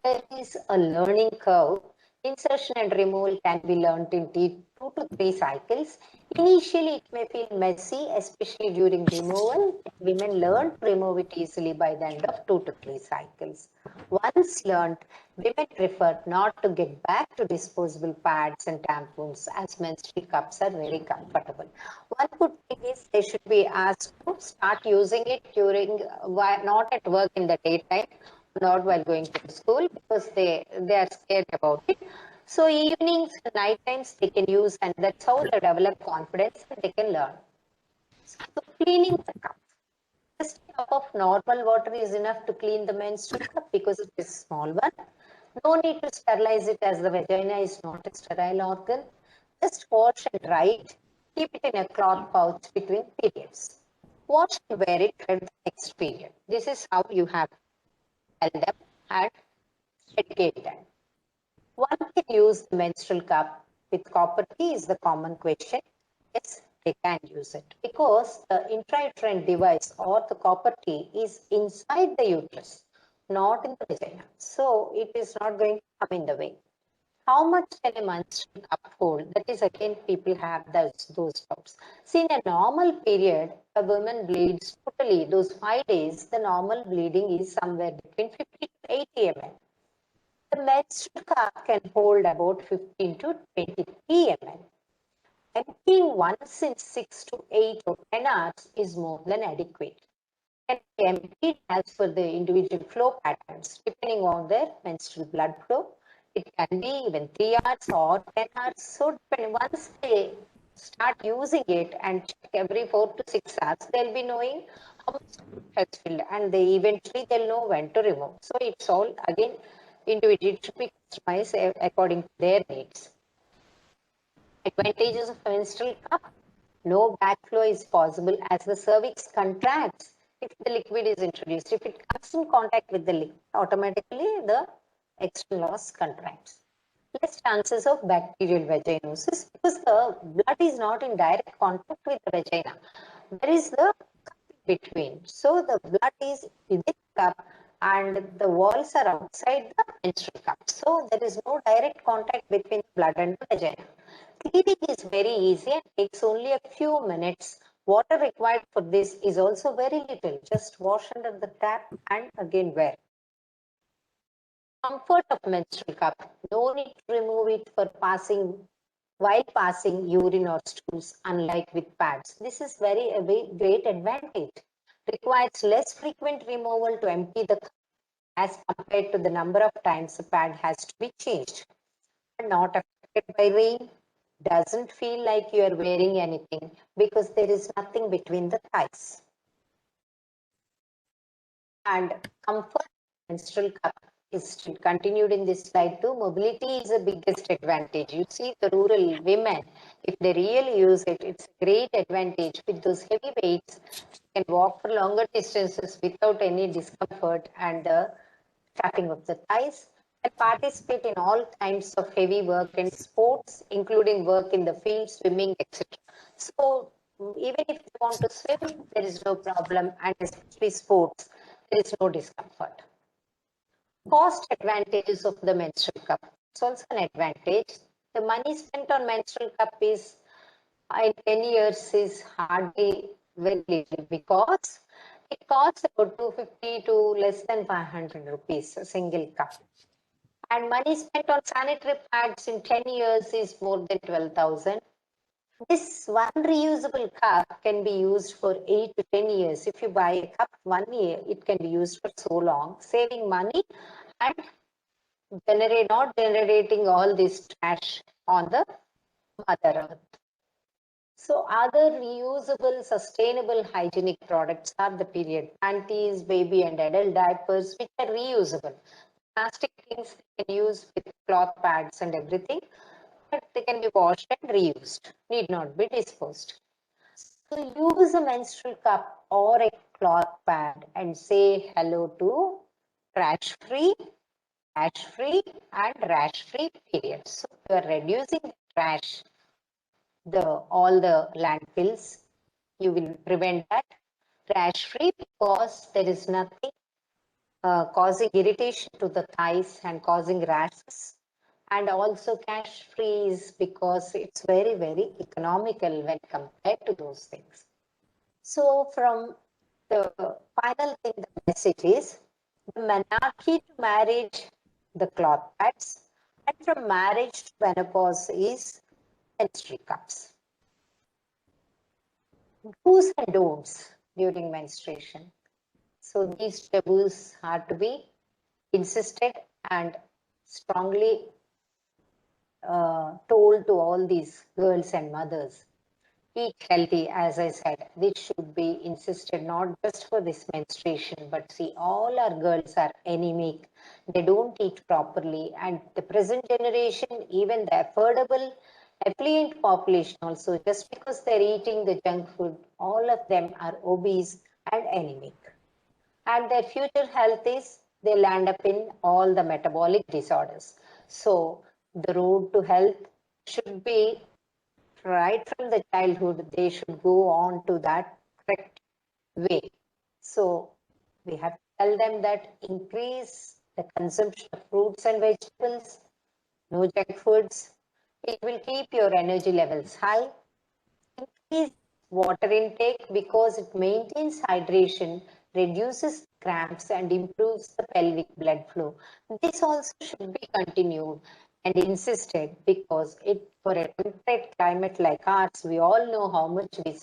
There is a learning curve. Insertion and removal can be learned in 2 to 3 cycles. Initially, it may feel messy, especially during removal. Women learn to remove it easily by the end of 2 to 3 cycles. Once learned, women prefer not to get back to disposable pads and tampons as menstrual cups are very comfortable. One good thing is they should be asked to start using it during, not at work in the daytime, not while going to school because they are scared about it. So evenings and night times they can use, and that's how they develop confidence and they can learn. So cleaning the cup. Just a cup of normal water is enough to clean the menstrual cup because it is a small one. No need to sterilize it as the vagina is not a sterile organ. Just wash and dry it. Keep it in a cloth pouch between periods. Wash and wear it at the next period. This is how you have held up and educate them. One can use the menstrual cup with copper key is the common question. Yes, they can use it because the intrauterine device or the copper key is inside the uterus, not in the vagina. So it is not going to come in the way. How much can a menstrual cup hold? That is again, people have those doubts. See, in a normal period, a woman bleeds totally. Those 5 days, the normal bleeding is somewhere between 50 to 80 ml. The menstrual cup can hold about 15 to 23 ml. Emptying once in 6 to 8 or 10 hours is more than adequate. Can be emptied as per the individual flow patterns, depending on their menstrual blood flow. It can be even 3 hours or 10 hours. So once they start using it and check every 4 to 6 hours, they'll be knowing how much has filled and they eventually they'll know when to remove. So it's all again individual, it should be customized according to their needs. Advantages of menstrual cup. No backflow is possible as the cervix contracts if the liquid is introduced. If it comes in contact with the liquid, automatically the external os contracts. Less chances of bacterial vaginosis because the blood is not in direct contact with the vagina. There is the cup between. So the blood is within the cup. and the walls are outside the menstrual cup. So there is no direct contact between blood and the vagina. Cleaning is very easy and takes only a few minutes. Water required for this is also very little. Just wash under the tap and again wear. Comfort of menstrual cup. No need to remove it for passing while passing urine or stools, unlike with pads. This is a very great advantage. Requires less frequent removal to empty the cup as compared to the number of times the pad has to be changed. Not affected by rain, doesn't feel like you are wearing anything because there is nothing between the thighs. And comfort menstrual cup is still continued in this slide too. Mobility is the biggest advantage. You see the rural women, if they really use it, it's a great advantage. With those heavy weights, they can walk for longer distances without any discomfort and the tapping of the thighs, and participate in all kinds of heavy work and sports, including work in the field, swimming, etc. So even if you want to swim, there is no problem, and especially sports, there is no discomfort. Cost advantages of the menstrual cup. It's also an advantage. The money spent on menstrual cup is in 10 years is hardly very little because it costs about 250 to less than 500 rupees a single cup. And money spent on sanitary pads in 10 years is more than 12,000. This one reusable cup can be used for 8 to 10 years. If you buy a cup 1 year, it can be used for so long, saving money and not generating all this trash on the Mother Earth. So other reusable, sustainable hygienic products are the period panties, baby and adult diapers, which are reusable. Plastic things they can use with cloth pads and everything, but they can be washed and reused, need not be disposed. So use a menstrual cup or a cloth pad and say hello to trash-free, ash-free and rash-free period. So you are reducing the trash, all the landfills, you will prevent that. Rash-free because there is nothing causing irritation to the thighs and causing rashes. And also cash free is because it's very, very economical when compared to those things. So from the final thing, the message is the menarche to marriage, the cloth pads, and from marriage to menopause is menstrual cups. Do's and don'ts during menstruation. So these taboos are to be insisted and strongly told to all these girls and mothers. Eat healthy, as I said, this should be insisted not just for this menstruation, but see, all our girls are anemic. They don't eat properly, and the present generation, even the affordable, affluent population also, just because they're eating the junk food, all of them are obese and anemic. And their future health is they land up in all the metabolic disorders. So the road to health should be right from the childhood, they should go on to that correct way. So we have to tell them that increase the consumption of fruits and vegetables, no junk foods. It will keep your energy levels high. Increase water intake because it maintains hydration, reduces cramps and improves the pelvic blood flow. This also should be continued and insisted because for a temperate climate like ours, we all know how much we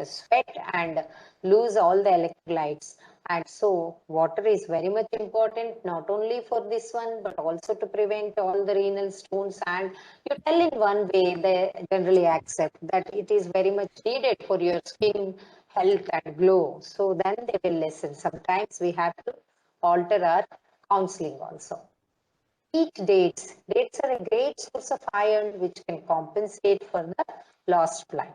sweat and lose all the electrolytes. And so water is very much important, not only for this one, but also to prevent all the renal stones. And you tell in one way, they generally accept that it is very much needed for your skin health and glow. So then they will listen. Sometimes we have to alter our counseling also. Eat dates. Dates are a great source of iron which can compensate for the lost blood.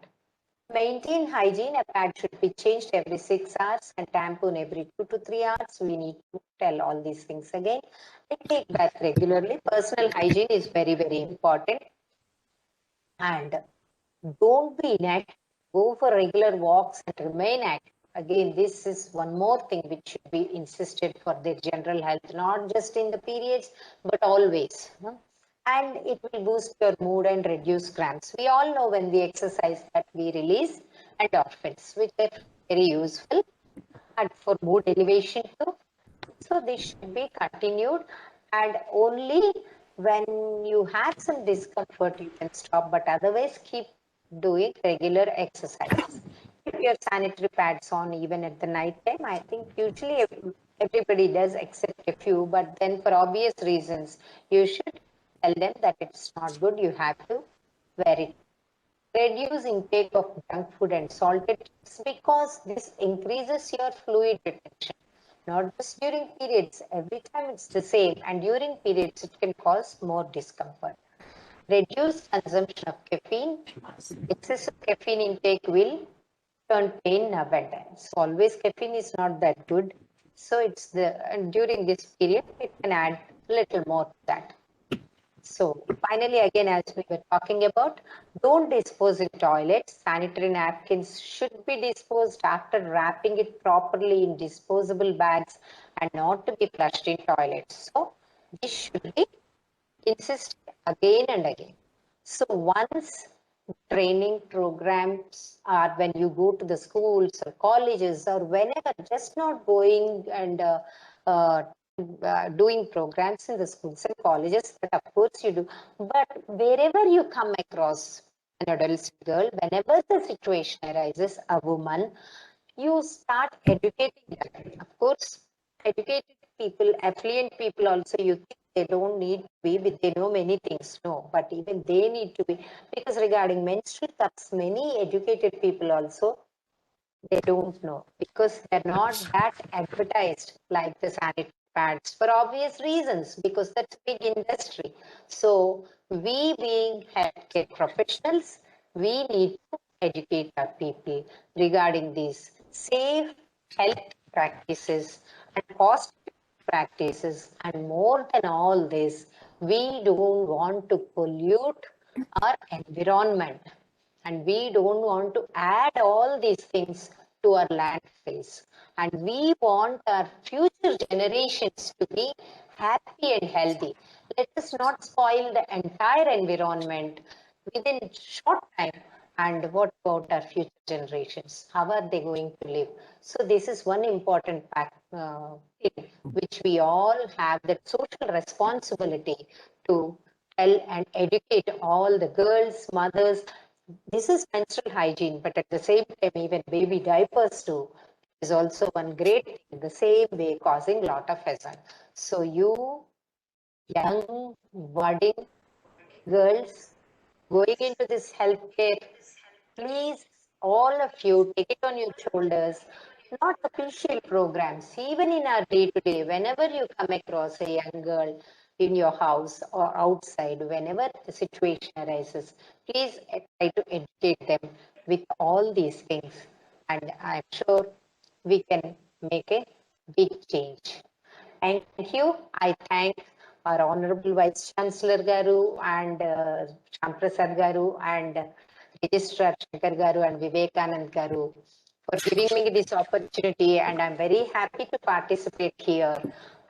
Maintain hygiene. A pad should be changed every 6 hours and tampon every 2 to 3 hours. We need to tell all these things again. And take bath regularly. Personal hygiene is very, very important. And don't be inactive. Go for regular walks and remain active. again, this is one more thing which should be insisted for their general health, not just in the periods, but always. And it will boost your mood and reduce cramps. We all know when we exercise that we release endorphins, which are very useful and for mood elevation too. So this should be continued, and only when you have some discomfort you can stop, but otherwise keep doing regular exercises. Keep your sanitary pads on even at the night time. I think usually everybody does except a few, but then for obvious reasons, you should tell them that it's not good, you have to wear it. Reduce intake of junk food and salted drinks because this increases your fluid retention. Not just during periods, every time it's the same, and during periods it can cause more discomfort. Reduce consumption of caffeine. Excessive caffeine intake will turn pain abundant. So always caffeine is not that good. So it's during this period it can add a little more to that. So finally, again, as we were talking about, don't dispose in toilets. Sanitary napkins should be disposed after wrapping it properly in disposable bags and not to be flushed in toilets. So this should be insisted again and again. So once training programs are when you go to the schools or colleges or whenever, just not going and uh, doing programs in the schools and colleges, but of course you do. But wherever you come across an adult girl, whenever the situation arises, a woman, you start educating them. Of course, educated people, affluent people also, you think they don't need to be, they know many things. No, but even they need to be, because regarding menstrual cups, many educated people also, they don't know because they're not that advertised like the sanitary pads for obvious reasons, because that's big industry. So we being healthcare professionals, we need to educate our people regarding these safe health practices and cost practices. And more than all this, we don't want to pollute our environment, and we don't want to add all these things to our landfills. And we want our future generations to be happy and healthy. Let us not spoil the entire environment within short time. And what about our future generations? How are they going to live? So this is one important thing which we all have, that social responsibility to tell and educate all the girls, mothers. This is menstrual hygiene, but at the same time, even baby diapers too is also one great thing, the same way causing a lot of hazard. So you young, budding girls going into this healthcare, please, all of you, take it on your shoulders. Not official programs, even in our day-to-day, whenever you come across a young girl in your house or outside, whenever the situation arises, please try to educate them with all these things. And I'm sure we can make a big change. Thank you. I thank our Honorable Vice Chancellor Garu and Shamprasad Garu and Registrar Shankar Garu and Vivekanand Garu for giving me this opportunity, and I'm very happy to participate here.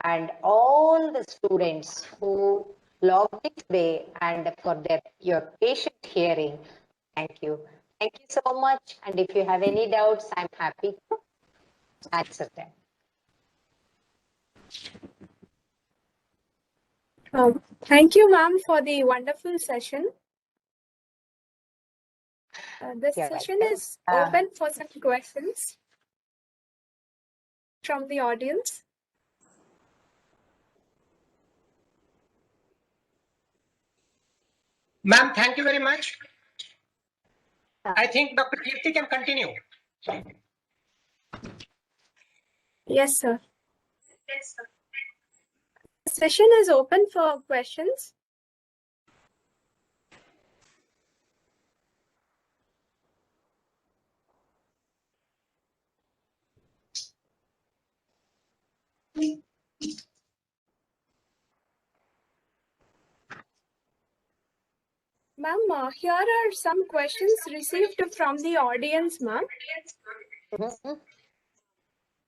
And all the students who logged in today and for your patient hearing, thank you. Thank you so much. And if you have any doubts, I'm happy to answer them. Thank you, ma'am, for the wonderful session. This You're session welcome. is open for some questions from the audience. Ma'am, thank you very much. I think Dr. Kirti can continue. Yes, sir. Yes, sir. The session is open for questions. Ma'am, here are some questions received from the audience, ma'am.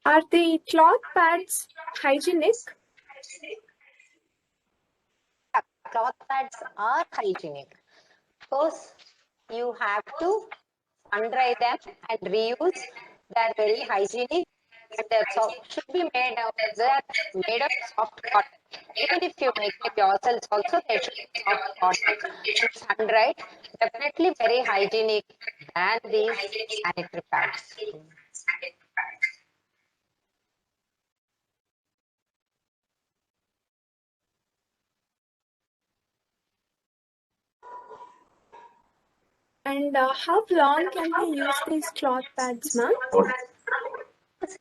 Are the cloth pads hygienic? Cloth pads are hygienic. Of course, you have to sun dry them and reuse. They're very hygienic and should be made of soft cotton. Even if you make it yourselves also, they should be soft cotton and sun dried. Definitely very hygienic than these sanitary pads. And how long can we use these cloth pads, ma'am?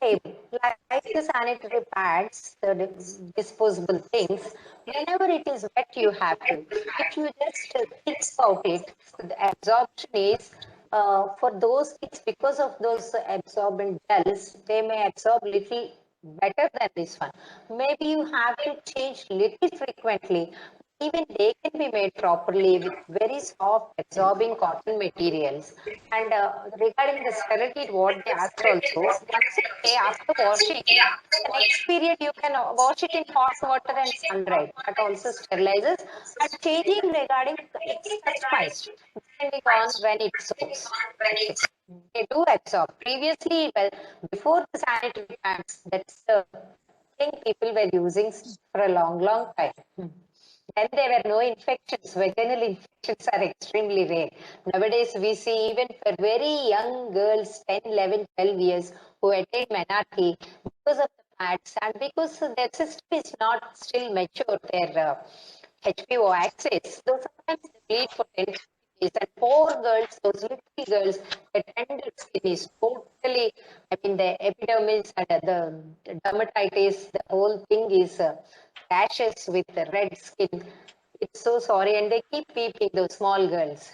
Same, like the sanitary pads, the disposable things, whenever it is wet, you have to. If you just think about it, the absorption is for those kids, because of those absorbent gels, they may absorb little better than this one. Maybe you have to change little frequently. Even they can be made properly with very soft absorbing cotton materials. And regarding the sterility, what they asked also, once a day after washing, the next period you can wash it in hot water and sun dried. That also sterilizes. And changing regarding, it's customized depending on when it soaks. They do absorb. Previously, well, before the sanitary pads, that's the thing people were using for a long, long time. Then there were no infections. Vaginal infections are extremely rare. Nowadays, we see even for very young girls, 10, 11, 12 years, who attain menarche because of the pads and because their system is not still mature, their HPO axis. So sometimes they bleed for 10 days. And poor girls, those little girls, the tender skin is totally, I mean, the epidermis and the dermatitis, the whole thing is rashes with the red skin. It's so sorry, and they keep weeping, those small girls.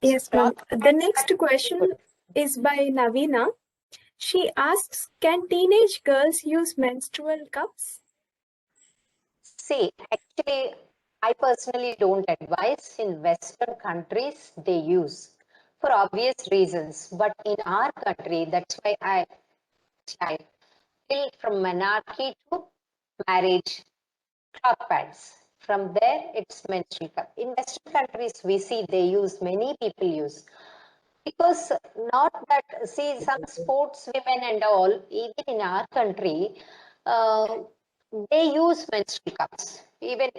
Yes, ma'am. The next question is by Navina. She asks, can teenage girls use menstrual cups? See, actually, I personally don't advise. In Western countries, they use for obvious reasons. But in our country, that's why I till from menarche to marriage, cloth pads. From there, it's menstrual cup. In Western countries, we see they use, many people use. Because not that, see, some sports women and all, even in our country, uh, they use menstrual cups, even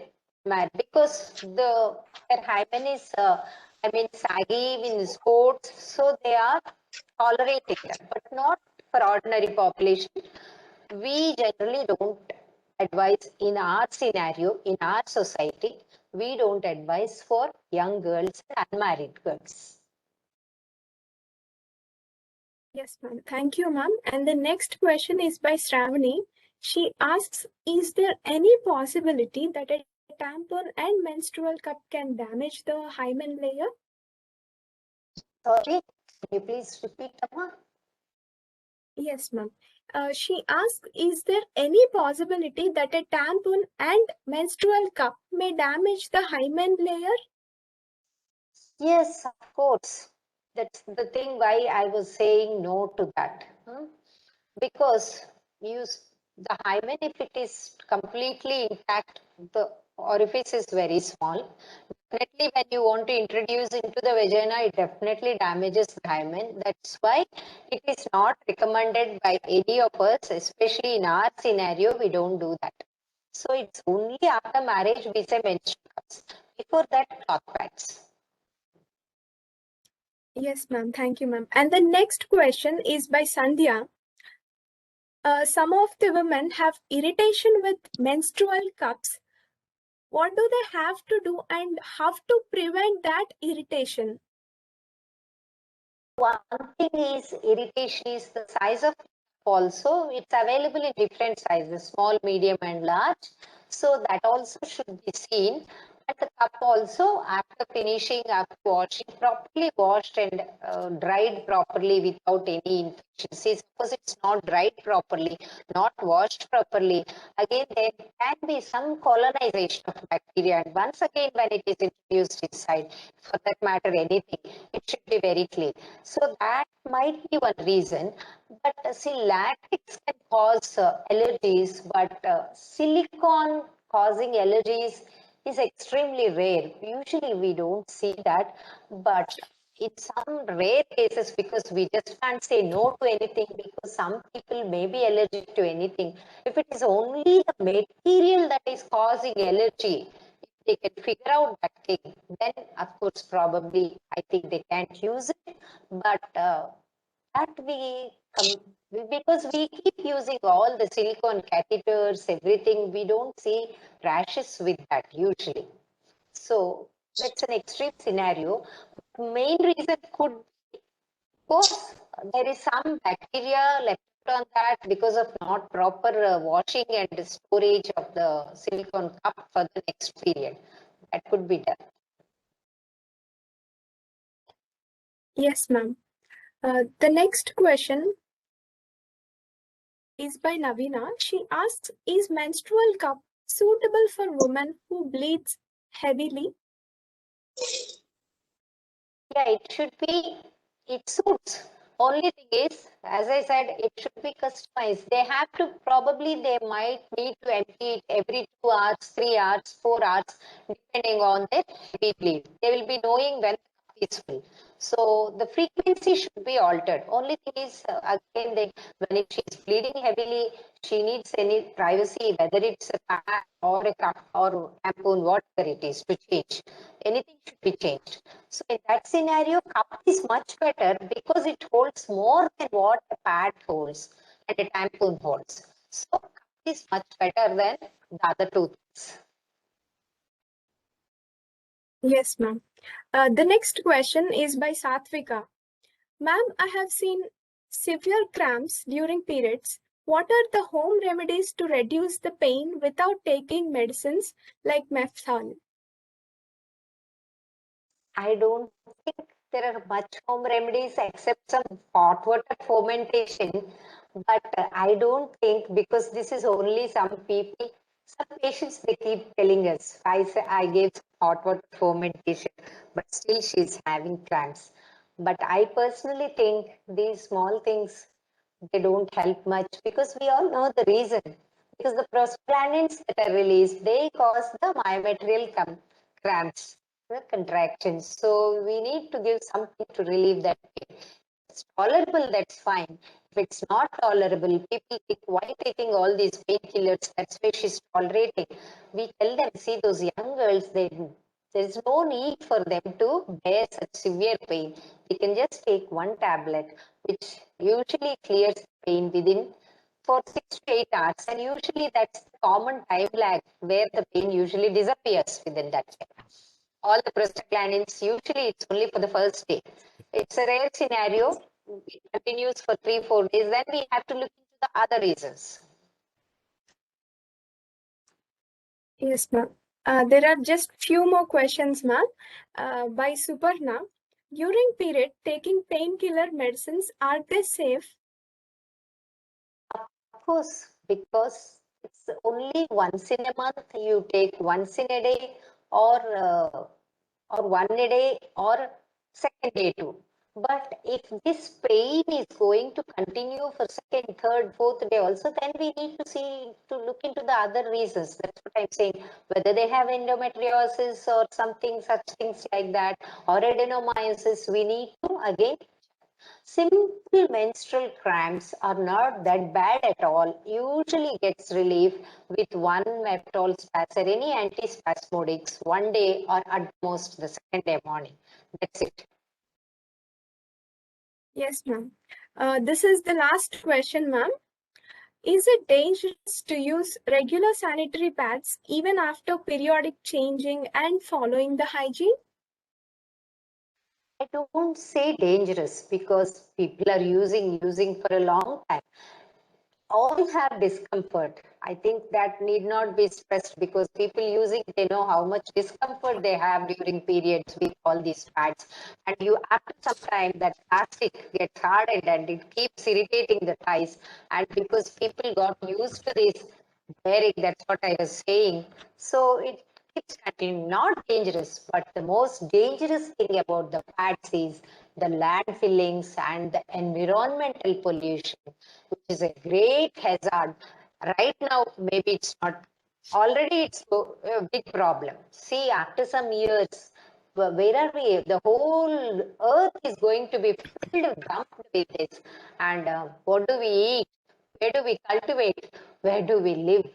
because their hymen is, I mean, saggy in sports, so they are tolerating them, but not for ordinary population. We generally don't advise in our scenario, in our society, we don't advise for young girls and unmarried girls. Yes, ma'am. Thank you, ma'am. And the next question is by Shravani. She asks, is there any possibility that a tampon and menstrual cup can damage the hymen layer? Sorry, can you please repeat, Amma? Yes, ma'am. She asks, is there any possibility that a tampon and menstrual cup may damage the hymen layer? Yes, of course. That's the thing why I was saying no to that. Because the hymen, if it is completely intact, the orifice is very small. Definitely, when you want to introduce into the vagina, it definitely damages the hymen. That's why it is not recommended by any of us, especially in our scenario, we don't do that. So it's only after marriage we say menstrual cups. Before that, cloth pads. Yes, ma'am. Thank you, ma'am. And the next question is by Sandhya. Some of the women have irritation with menstrual cups. What do they have to do and how to prevent that irritation? One thing is irritation is the size of also. It's available in different sizes, small, medium, and large. So that also should be seen. And the cup also, after finishing, after washing, properly washed and dried properly without any infection. See, suppose it's not dried properly, not washed properly, again there can be some colonization of bacteria. And once again, when it is introduced inside, for that matter, anything, it should be very clean. So that might be one reason. But see, latex can cause allergies, but silicone causing allergies is extremely rare. Usually we don't see that, but in some rare cases, because we just can't say no to anything, because some people may be allergic to anything. If it is only the material that is causing allergy, if they can figure out that thing, then of course probably I think they can't use it. But that because we keep using all the silicone catheters, everything, we don't see rashes with that usually. So that's an extreme scenario. Main reason could be, of course, there is some bacteria left on that because of not proper washing and storage of the silicone cup for the next period. That could be done. Yes, ma'am. The next question is by Navina. She asks, is menstrual cup suitable for women who bleeds heavily? Yeah, it should be, it suits. Only thing is, as I said, it should be customized. They have to, probably they might need to empty it every 2 hours, 3 hours, 4 hours, depending on their heavy bleed. They will be knowing when the cup is full. So the frequency should be altered. Only thing is, again, when she is bleeding heavily, she needs any privacy, whether it's a pad or a cup or tampon, whatever it is, to change. Anything should be changed. So in that scenario, cup is much better because it holds more than what a pad holds and a tampon holds. So cup is much better than the other two things. Yes, ma'am. The next question is by Satvika. Ma'am, I have seen severe cramps during periods. What are the home remedies to reduce the pain without taking medicines like mephthal? I don't think there are much home remedies except some hot water fermentation. But I don't think, because this is only some people, some patients, they keep telling us, I gave hot water fermentation, but still she's having cramps. But I personally think these small things, they don't help much, because we all know the reason. Because the prostaglandins that are released, they cause the myometrial cramps, the contractions. So we need to give something to relieve that pain. If it's tolerable, that's fine. If it's not tolerable, people think, why taking all these painkillers? That's why she's tolerating. We tell them, see, those young girls, there's no need for them to bear such severe pain. They can just take one tablet, which usually clears the pain within for 6 to 8 hours. And usually that's the common time lag where the pain usually disappears within that time. All the prostaglandins, usually it's only for the first day. It's a rare scenario. It continues for 3-4 days. Then we have to look into the other reasons. Yes, ma'am. There are just few more questions, ma'am. By Suparna. During period, taking painkiller medicines, are they safe? Of course, because it's only once in a month. You take once in a day, or one a day, or second day too. But if this pain is going to continue for second, third, fourth day also, then we need to look into the other reasons. That's what I'm saying. Whether they have endometriosis or something, such things like that, or adenomyosis, we need to again. Simple menstrual cramps are not that bad at all. Usually gets relief with one Meptol or any antispasmodics one day, or at most the second day morning. That's it. Yes, ma'am. This is the last question, ma'am. Is it dangerous to use regular sanitary pads even after periodic changing and following the hygiene? I don't say dangerous, because people are using for a long time. all have discomfort. I think that need not be stressed because people using, they know how much discomfort they have during periods with all these pads. And you, after some time, that plastic gets hardened and it keeps irritating the thighs. And because people got used to this wearing, that's what I was saying. So it keeps continuing, not dangerous, but the most dangerous thing about the pads is the landfillings and the environmental pollution, which is a great hazard. Right now, maybe it's not, already it's a big problem. See, after some years, where are we? The whole earth is going to be filled, dumped with this. And what do we eat? Where do we cultivate? Where do we live?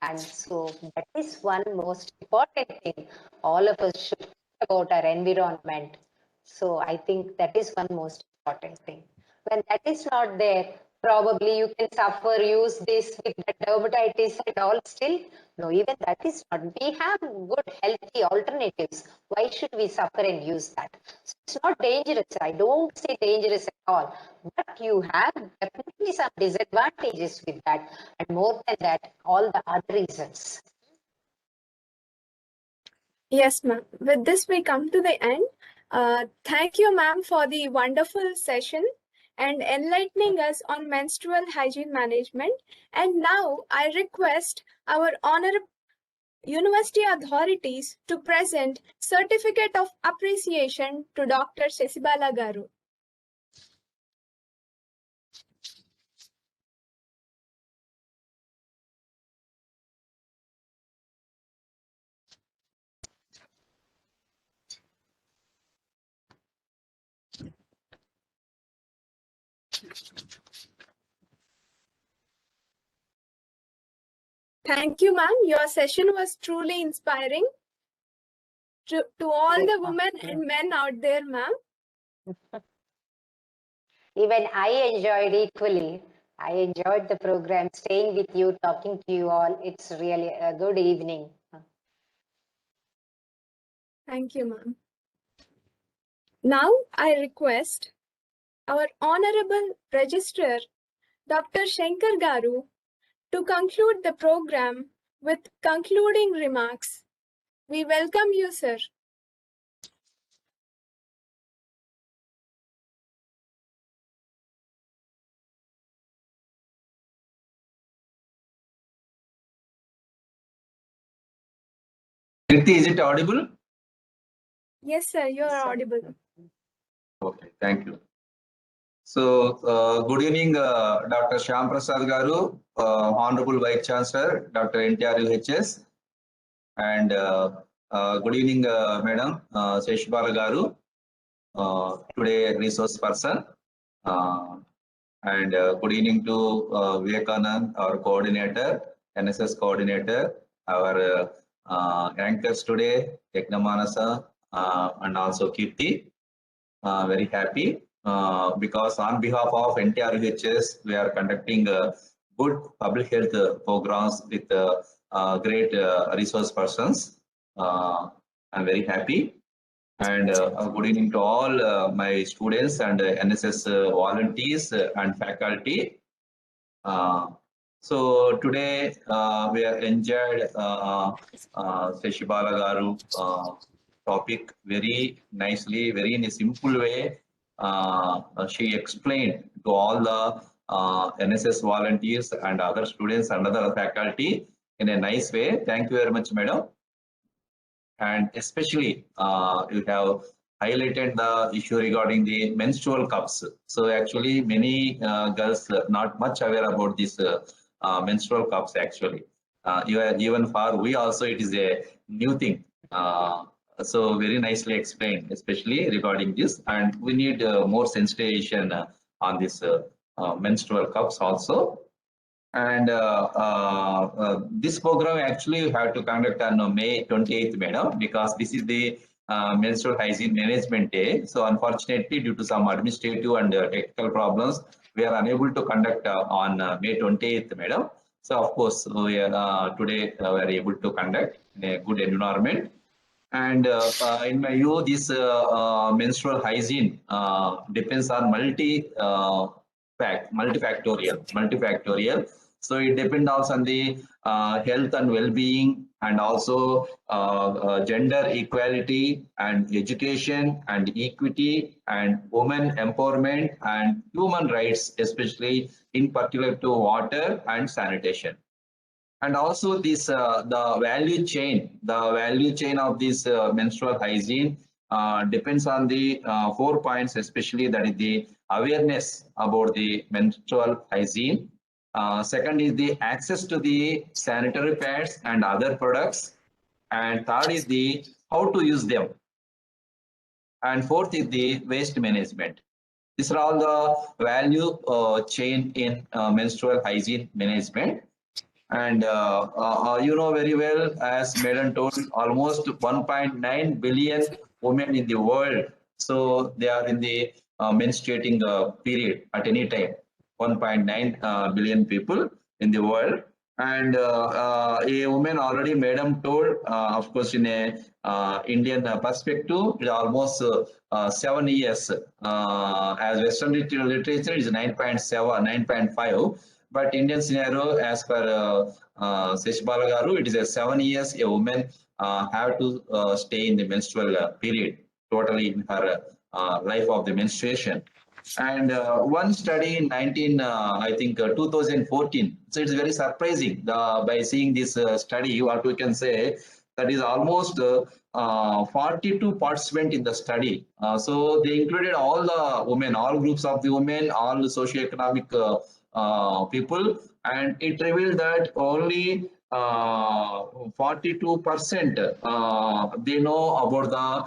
And so that is one most important thing. All of us should think about our environment. So I think that is one most important thing. When that is not there, probably you can suffer, use this with the dermatitis and all still. No, even that is not. We have good healthy alternatives. Why should we suffer and use that? So it's not dangerous. I don't say dangerous at all. But you have definitely some disadvantages with that. And more than that, all the other reasons. Yes, ma'am. With this, we come to the end. Thank you, ma'am, for the wonderful session and enlightening us on menstrual hygiene management. And now I request our honorable university authorities to present Certificate of Appreciation to Dr. Shesibala Garu. Thank you, ma'am. Your session was truly inspiring to all the women and men out there, ma'am. Even I enjoyed equally. I enjoyed the program, staying with you, talking to you all. It's really a good evening. Thank you, ma'am. Now I request our Honorable Registrar, Dr. Shankar Garu, to conclude the program with concluding remarks. We welcome you, sir. Is it audible? Yes, sir, you are audible. Okay, thank you. So, good evening, Dr. Shyam Prasad Garu, Honorable Vice Chancellor, Dr. N.T.R UHS, and good evening, Madam Sheshibala Garu, today resource person, and good evening to Vivekanand, our coordinator, NSS coordinator, our anchors today, Eknamanasa, and also Kirti. Very happy because on behalf of NTR UHS, we are conducting good public health programs with great resource persons. I'm very happy. And good evening to all my students and NSS volunteers and faculty. So today we have enjoyed Sheshibala Garu topic very nicely, very in a simple way. She explained to all the NSS volunteers and other students and other faculty in a nice way. Thank you very much, madam. And especially you have highlighted the issue regarding the menstrual cups. So actually many girls not much aware about this menstrual cups actually. Even for we also it is a new thing. So very nicely explained, especially regarding this, and we need more sensitization on this menstrual cups also. And this program actually you have to conduct on May 28th, madam, because this is the Menstrual Hygiene Management Day. So unfortunately, due to some administrative and technical problems, we are unable to conduct on May 28th, madam. So of course, we are, today we are able to conduct in a good environment. And in my view, this menstrual hygiene depends on multifactorial. So it depends also on the health and well-being, and also gender equality and education and equity and women empowerment and human rights, especially in particular to water and sanitation. And also this the value chain of this menstrual hygiene depends on the 4 points, especially that is the awareness about the menstrual hygiene. Second is the access to the sanitary pads and other products. And third is the how to use them. And fourth is the waste management. These are all the value chain in menstrual hygiene management. And you know very well, as Madam told, almost 1.9 billion women in the world. So they are in the menstruating period at any time. 1.9 billion people in the world. And a woman already, Madam told, of course, in a Indian perspective, it is almost 7 years. As Western literature is 9.7, 9.5. But Indian scenario, as per Seshbala Garu, it is a 7 years a woman have to stay in the menstrual period, totally in her life of the menstruation. And one study in 2014, so it's very surprising by seeing this study, what we can say, that is almost 42 participants in the study. So they included all the women, all groups of the women, all the socioeconomic people, and it revealed that only 42% they know about the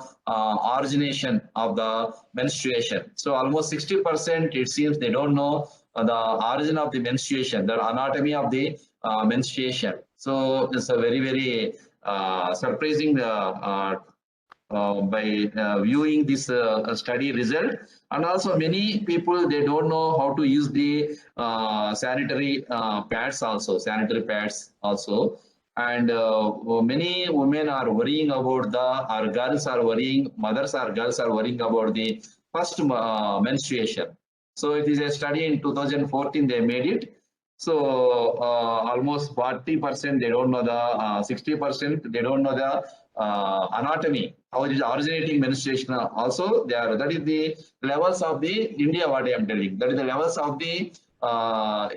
origination of the menstruation. So almost 60% it seems they don't know the origin of the menstruation, the anatomy of the menstruation. So it's a very, very surprising by viewing this study result. And also many people, they don't know how to use the sanitary pads also. And many women are worrying about our girls are worrying, mothers or girls are worrying about the first menstruation. So it is a study in 2014 they made it. So almost 40% they don't know the 60% they don't know the anatomy, how it is originating menstruation. Also that is the levels of the India, what I am telling, that is the levels of the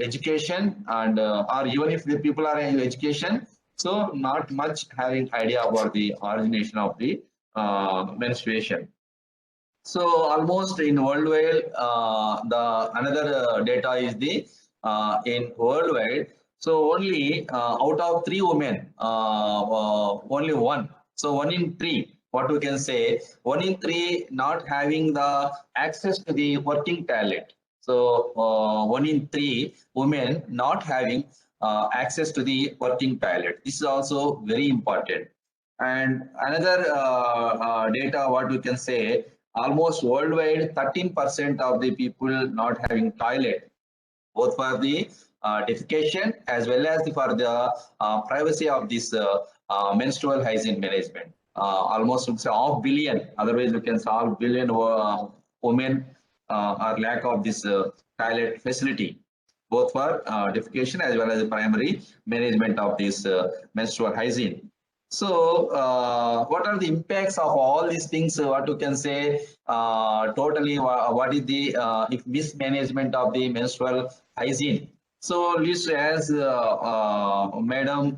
education, and or even if the people are in education, so not much having idea about the origination of the menstruation. So almost in worldwide, the another data is the in worldwide. So only out of 3 women, only one. So 1 in 3. What we can say, 1 in 3 not having the access to the working toilet. So 1 in 3 women not having access to the working toilet. This is also very important. And another data, what we can say, almost worldwide 13% of the people not having toilet, both for the defecation as well as for the privacy of this menstrual hygiene management. Almost 500 million, otherwise we can say 500 million women are lack of this toilet facility, both for defecation as well as the primary management of this menstrual hygiene. So what are the impacts of all these things? What you can say, totally what is the if mismanagement of the menstrual hygiene? So Liz, as Madam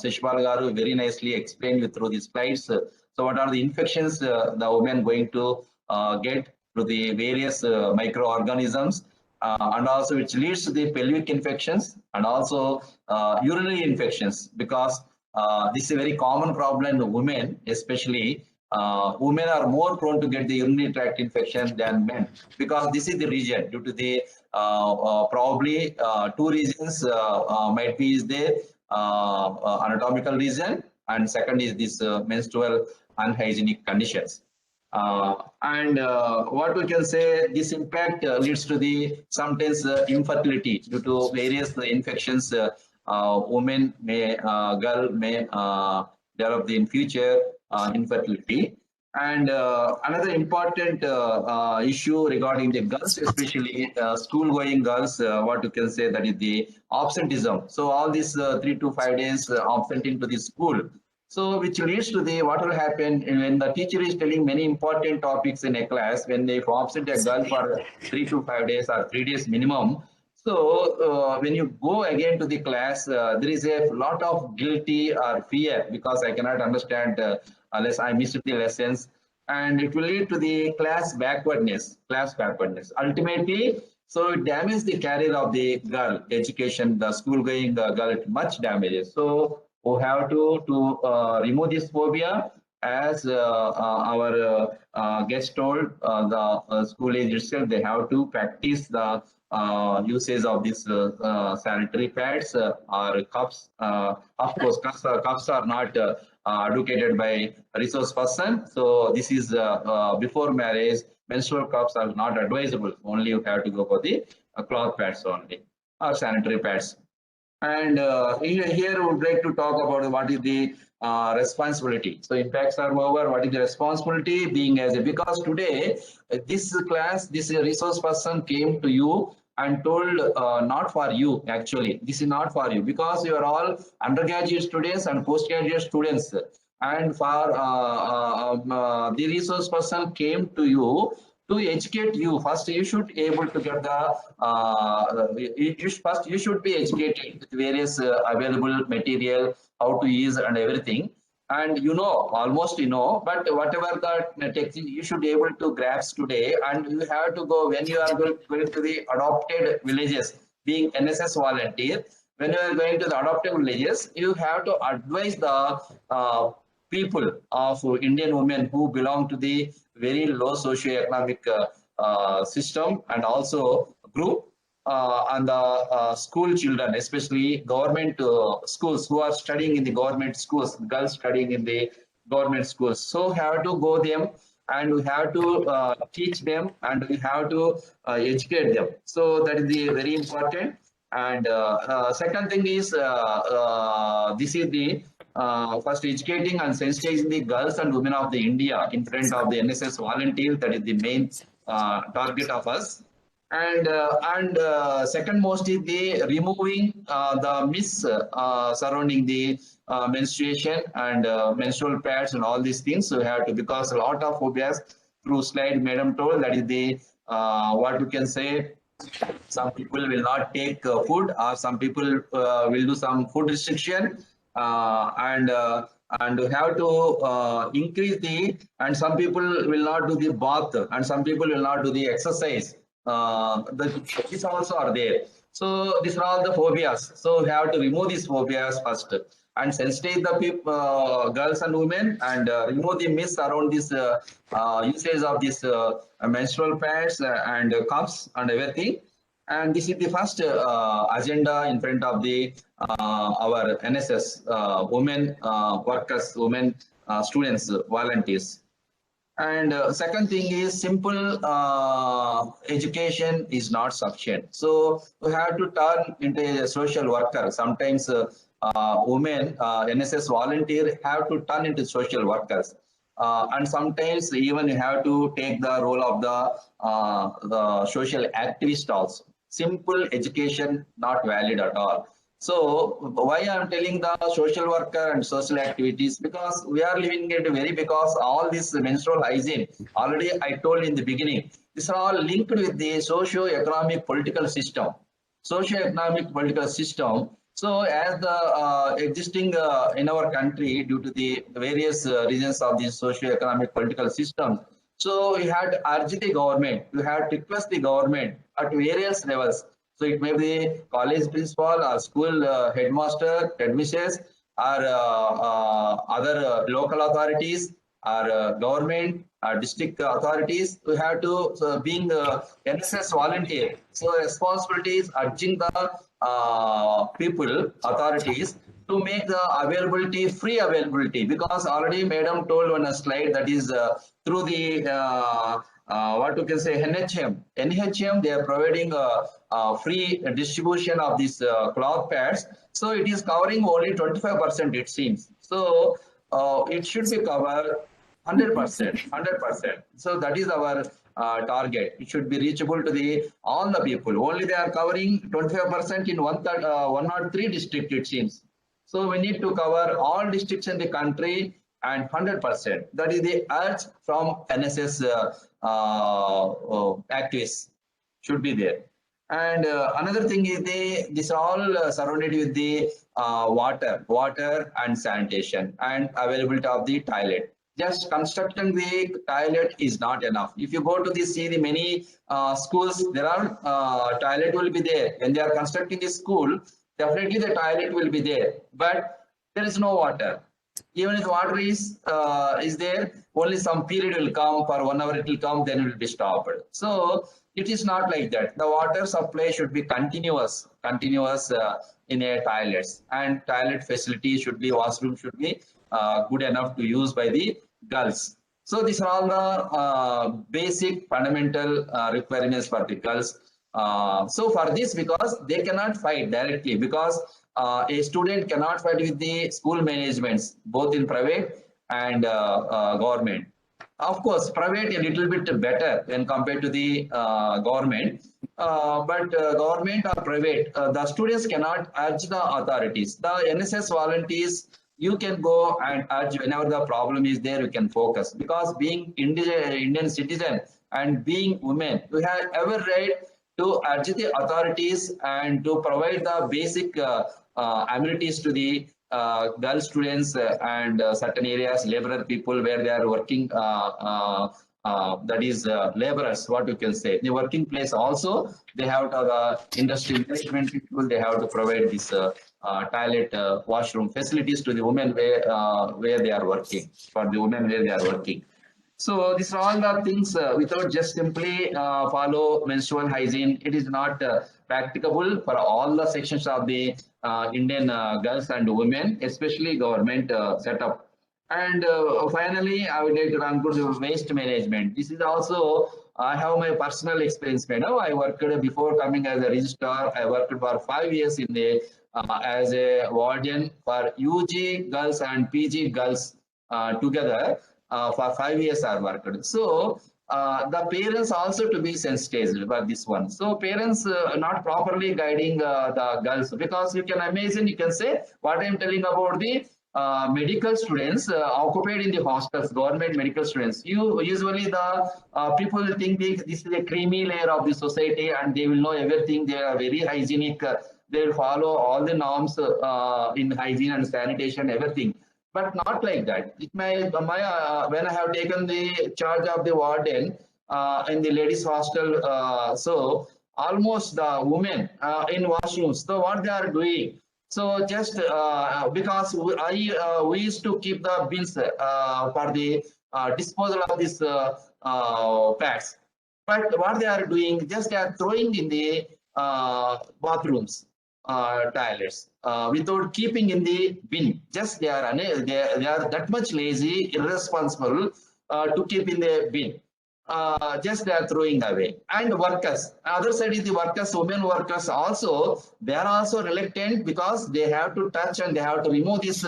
Seshbal Garu very nicely explained you through these slides. So what are the infections the women going to get through the various microorganisms, and also which leads to the pelvic infections and also urinary infections, because this is a very common problem in women, especially women are more prone to get the urinary tract infection than men, because this is the region due to the probably 2 reasons might be is the anatomical reason, and second is this menstrual unhygienic conditions. And what we can say, this impact leads to the sometimes infertility due to various infections. Women may girl may develop in future infertility. And another important issue regarding the girls, especially school-going girls, what you can say, that is the absenteeism. So all these 3 to 5 days absenting to the school. So which leads to the what will happen when the teacher is telling many important topics in a class, when they absent a girl for 3 to 5 days or 3 days minimum. So when you go again to the class, there is a lot of guilty or fear because I cannot understand unless I missed the lessons, and it will lead to the class backwardness. Ultimately, so it damages the career of the girl education, the school going girl, much damages. So we have to remove this phobia, as our guest told, the school age itself, they have to practice the usage of these sanitary pads or cups. Of course, cups are not advocated by resource person. So this is before marriage, menstrual cups are not advisable. Only you have to go for the cloth pads only or sanitary pads. And here we would like to talk about what is the responsibility. So impacts are over. What is the responsibility being as a, because today this class, this resource person came to you and told not for you, actually this is not for you, because you are all undergraduate students and postgraduate students, and for the resource person came to you to educate you. First you should able to get the first you should be educated with various available material, how to use and everything, and you know, almost you know, but whatever the technique you should be able to grasp today. And you have to go, when you are going to the adopted villages, being NSS volunteer, when you are going to the adopted villages, you have to advise the people of Indian women who belong to the very low socio-economic system, and also group, and the school children, especially government schools, who are studying in the government schools, girls studying in the government schools. So have to go them, and we have to teach them, and we have to educate them. So that is the very important. And second thing is this is the first educating and sensitizing the girls and women of the India in front of the NSS volunteers. That is the main target of us. And second most is the removing the myths surrounding the menstruation and menstrual pads and all these things. So we have to, because a lot of phobias through slide madam told, that is the what you can say, some people will not take food, or some people will do some food restriction, and have to increase the, and some people will not do the bath, and some people will not do the exercise. These also are there. So these are all the phobias. So we have to remove these phobias first, and sensitize the people, girls and women, and remove the myths around this usage of this menstrual pads and cups and everything. And this is the first agenda in front of the our NSS women workers, women students, volunteers. And second thing is simple education is not sufficient. So we have to turn into a social worker. Sometimes women, NSS volunteer have to turn into social workers. And sometimes even you have to take the role of the social activist also. Simple education not valid at all. So why I am telling the social worker and social activities, because we are living it very, because all this menstrual hygiene, already I told in the beginning, these are all linked with the socio-economic political system. Socio-economic political system. So as the existing in our country, due to the various reasons of the socio-economic political system, so we had to urge the government, we had to request the government at various levels. So it may be college principal or school headmaster, headmistress, or other local authorities, or government, district authorities. We have to, being NSS volunteer, so responsibilities urging the people, authorities, to make the availability, free availability, because already madam told on a slide, that is through the what you can say, NHM, they are providing free distribution of these cloth pads. So it is covering only 25%, it seems. So it should be covered 100%. So that is our target. It should be reachable to all the people. Only they are covering 25% in 103 district, it seems. So we need to cover all districts in the country and 100%. That is the urge from NSS activists should be there. And another thing is this all surrounded with the water and sanitation and availability of the toilet. Just constructing the toilet is not enough. If you go to see the many schools, there are toilet will be there. When they are constructing the school, definitely the toilet will be there, but there is no water. Even if water is there, only some period will come, for 1 hour it will come, then it will be stopped. So it is not like that. The water supply should be continuous in a toilets, and toilet facility should be, washroom should be good enough to use by the girls. So these are all the basic fundamental requirements for the girls. So for this, because they cannot fight directly, because a student cannot fight with the school managements, both in private and government. Of course, private a little bit better when compared to the government, but government or private, the students cannot urge the authorities. The NSS volunteers, you can go and urge whenever the problem is there, you can focus. Because being Indian citizen and being women, we have every right to urge the authorities and to provide the basic amenities to the girl students and certain areas, laborer people where they are working, that is laborers, what you can say. The working place also, they have to, industry investment people, they have to provide this toilet, washroom facilities to the women where they are working, for the women where they are working. So these are all the things without just simply follow menstrual hygiene. It is not practicable for all the sections of the Indian girls and women, especially government setup. And finally, I would like to conclude the waste management. This is also, I have my personal experience. I worked before coming as a registrar. I worked for 5 years in the as a warden for UG girls and PG girls together. For 5 years I worked. So the parents also to be sensitized about this one. So parents not properly guiding the girls, because you can imagine, you can say what I am telling about the medical students occupied in the hostels, government medical students. Usually the people think this is a creamy layer of the society and they will know everything. They are very hygienic. They will follow all the norms in hygiene and sanitation, everything. But not like that. When I have taken the charge of the warden in the ladies hostel, so almost the women in washrooms, so what they are doing, so just because we used to keep the bins for the disposal of these pads, but what they are doing, just they are throwing in the bathrooms, toilets, without keeping in the bin. Just they are that much lazy, irresponsible to keep in the bin. Just they are throwing away. And workers, other side is the workers, women workers also, they are also reluctant because they have to touch and they have to remove these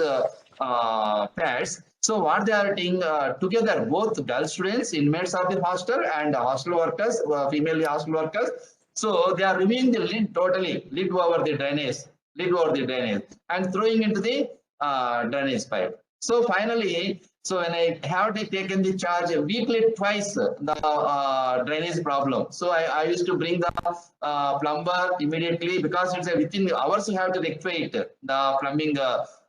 pads. So what they are doing together, both girl students, inmates of the hostel, and hostel workers, female hostel workers. So they are removing the lid totally, lid over the drainage, and throwing into the drainage pipe. So finally, so when I have taken the charge weekly twice the drainage problem. So I used to bring the plumber immediately, because it's within hours you have to rectify it, the plumbing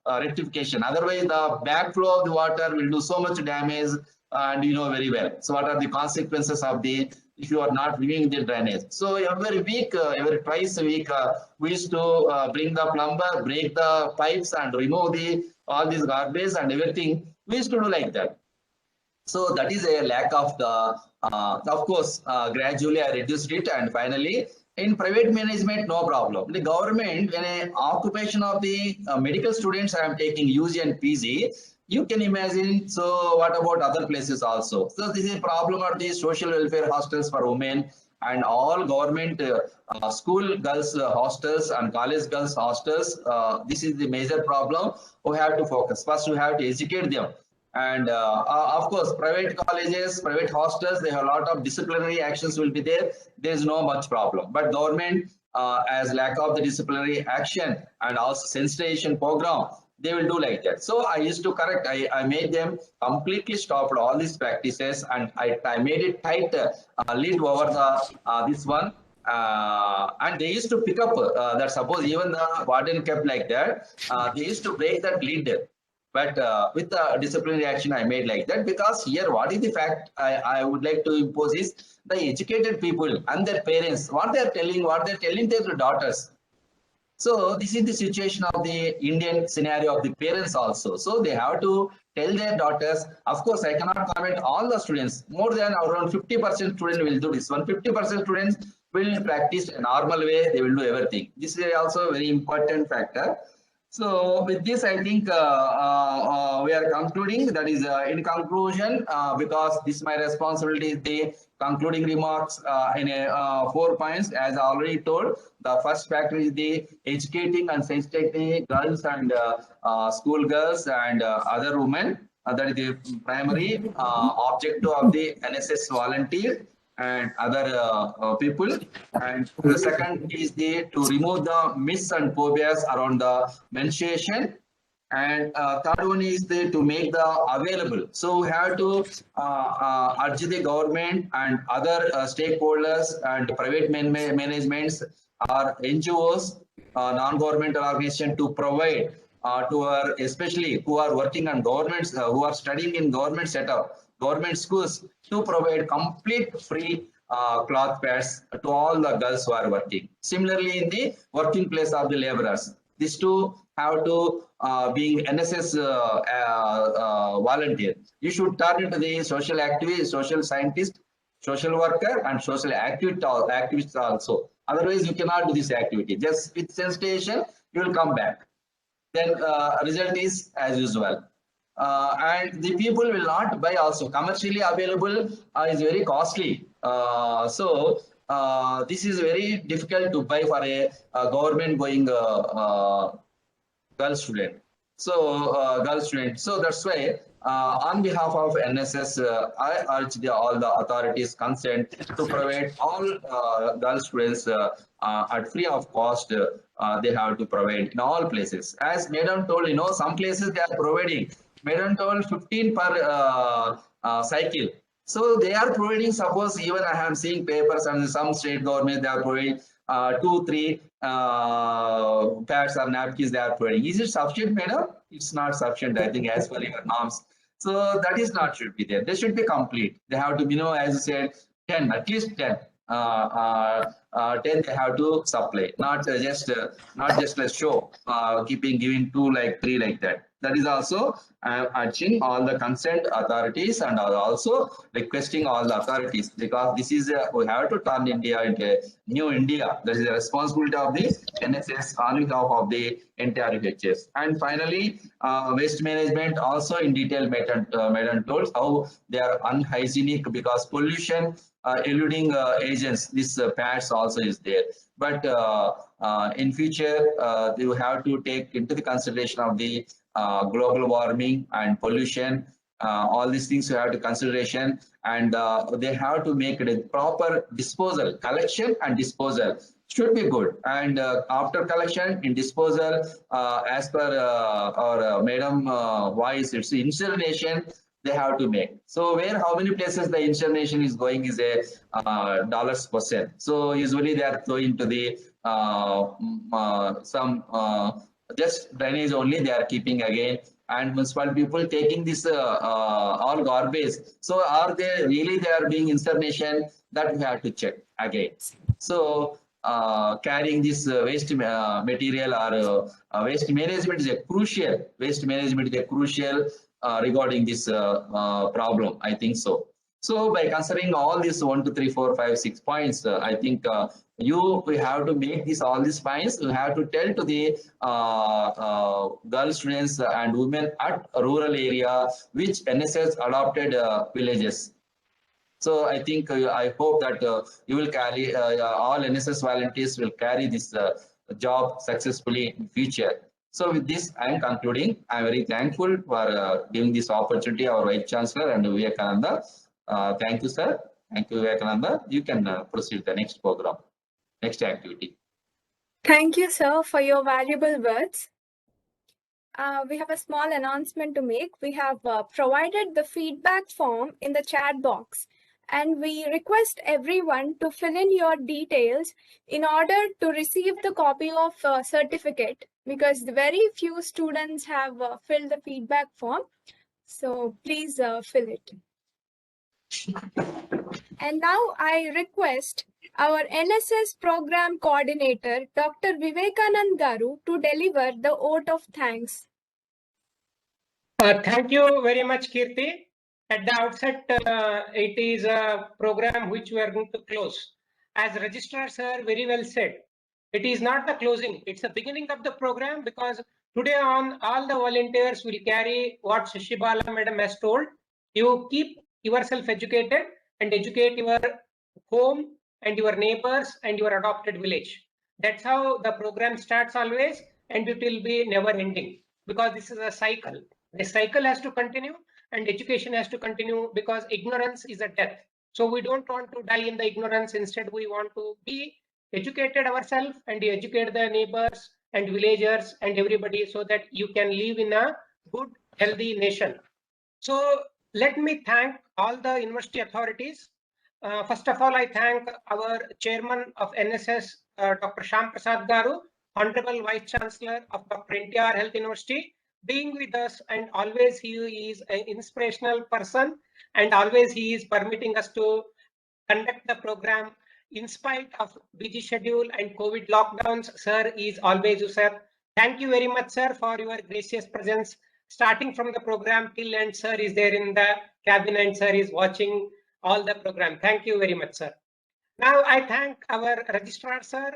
rectification. Otherwise, the backflow of the water will do so much damage, and you know very well. So what are the consequences of if you are not removing the drainage? So every week, every twice a week, we used to bring the plumber, break the pipes, and remove all these garbage and everything. We used to do like that. So that is a lack of the, of course, gradually I reduced it, and finally in private management, no problem. The government, when an occupation of the medical students I am taking UG and PG, you can imagine. So what about other places also? So this is a problem of the social welfare hostels for women, and all government school girls hostels and college girls hostels. This is the major problem. We have to focus. First, we have to educate them. And of course, private colleges, private hostels, they have a lot of disciplinary actions will be there. There is no much problem. But government, as lack of the disciplinary action and also sensitization program, they will do like that. So I used to correct. I made them completely stopped all these practices, and I made it tight lid over the this one. And they used to pick up that suppose even the warden kept like that, they used to break that lid. But with the disciplinary action, I made like that, because here, what is the fact I would like to impose is the educated people and their parents, what they're telling their daughters. So this is the situation of the Indian scenario of the parents also. So they have to tell their daughters. Of course, I cannot comment all the students. More than around 50% students will do this one. 50% students will practice a normal way. They will do everything. This is also a very important factor. So with this, I think we are concluding. That is, in conclusion, because this is my responsibility, the concluding remarks in 4 points. As I already told, the first factor is the educating and sensitizing girls and school girls and other women. That is the primary objective of the NSS volunteer and other people. And the second is to remove the myths and phobias around the menstruation. And third one is to make the available. So we have to urge the government and other stakeholders and private managements or NGOs, non-governmental organization, to provide to our, especially who are working on governments, who are studying in government setup, government schools, to provide complete free cloth pads to all the girls who are working. Similarly, in the working place of the laborers, these two have to being NSS volunteer. You should turn into the social activist, social scientist, social worker, and social activist also. Otherwise, you cannot do this activity. Just with sensitization, you will come back. Then result is as usual. And the people will not buy also. Commercially available is very costly. So this is very difficult to buy for a government going girl student. So girl student. So that's why on behalf of NSS, I urge all the authorities concerned to provide all girl students at free of cost. They have to provide in all places. As Madam told, some places they are providing. Madam told 15 per cycle. So they are providing, suppose even I am seeing papers and some state government, they are providing 2, 3 pads or napkins they are providing. Is it sufficient, madam? It's not sufficient, I think, as per your norms. So that is not should be there. They should be complete. They have to, as you said, 10, at least 10. 10 they have to supply, not just a show, giving 2 like 3 like that. That is also urging all the concerned authorities and also requesting all the authorities, because this is we have to turn India into a new India. That is the responsibility of the NSS on behalf of the NTR UHS. And finally, waste management also in detail. Madam told how they are unhygienic because pollution, eluding agents. This pads also is there. But in future, you have to take into the consideration of the global warming and pollution. All these things you have to consideration, and they have to make it a proper disposal, collection and disposal should be good. And after collection in disposal, as per our madam voice, it's incineration they have to make. So how many places the incineration is going is a dollars %. So usually they are going to the some just drainage only they are keeping again, and municipal people taking this all garbage. So are they really they are being incineration? That we have to check again. So carrying this waste material or waste management is a crucial. Waste management is a crucial regarding this problem. I think so. So by considering all these 1, 2, 3, 4, 5, 6 points, I think we have to make all these points. You have to tell to the girl students and women at rural area which NSS adopted villages. So I think I hope that you will carry all NSS volunteers will carry this job successfully in future. So with this, I am concluding. I am very thankful for giving this opportunity, our Vice Chancellor and Vivekananda. Thank you, sir. Thank you, Vivekananda. You can proceed the next program, next activity. Thank you, sir, for your valuable words. We have a small announcement to make. We have provided the feedback form in the chat box, and we request everyone to fill in your details in order to receive the copy of certificate, because very few students have filled the feedback form. So please fill it. And now I request our NSS Program Coordinator, Dr. Vivekanand Garu, to deliver the vote of thanks. Thank you very much, Kirti. At the outset, it is a program which we are going to close. As Registrar Sir very well said, it is not the closing, it's the beginning of the program, because today on all the volunteers will carry what Shashibala Madam has told. You keep yourself educated and educate your home and your neighbors and your adopted village. That's how the program starts always, and it will be never ending, because this is a cycle. The cycle has to continue and education has to continue, because ignorance is a death. So we don't want to die in the ignorance. Instead, we want to be educated ourselves and educate the neighbors and villagers and everybody, so that you can live in a good, healthy nation. So let me thank all the university authorities. First of all, I thank our chairman of NSS, Dr. Shyam Prasad Garu, Honorable Vice Chancellor of Dr.N.T.R Health University, being with us, and always he is an inspirational person, and always he is permitting us to conduct the program in spite of busy schedule and COVID lockdowns. Sir is always with us. Thank you very much, sir, for your gracious presence. Starting from the program till end, sir is there in the cabin and sir is watching all the program. Thank you very much, sir. Now I thank our registrar, sir.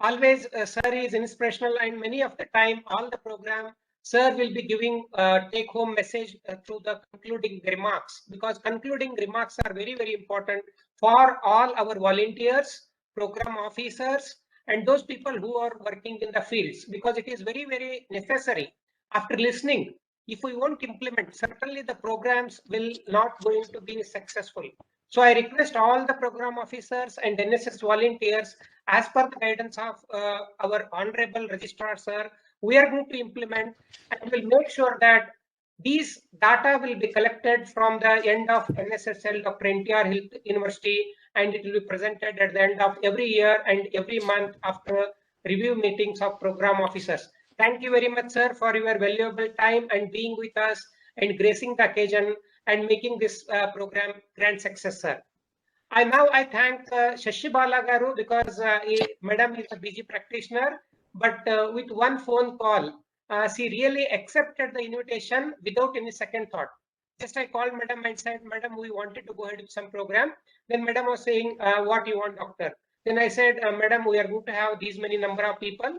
Always, sir is inspirational, and many of the time, all the program, sir will be giving take-home message through the concluding remarks, because concluding remarks are very, very important for all our volunteers, program officers, and those people who are working in the fields, because it is very, very necessary. After listening, if we won't implement, certainly the programs will not going to be successful. So I request all the program officers and NSS volunteers, as per the guidance of our Honorable Registrar Sir, we are going to implement and will make sure that these data will be collected from the end of NSS CELL Dr.N.T.R Health University, and it will be presented at the end of every year and every month after review meetings of program officers. Thank you very much, sir, for your valuable time and being with us and gracing the occasion and making this program grand success, sir. I thank Shashibala Garu, because Madam is a busy practitioner, but with one phone call, she really accepted the invitation without any second thought. Just I called Madam and said, Madam, we wanted to go ahead with some program. Then Madam was saying, what you want, doctor? Then I said, Madam, we are going to have these many number of people.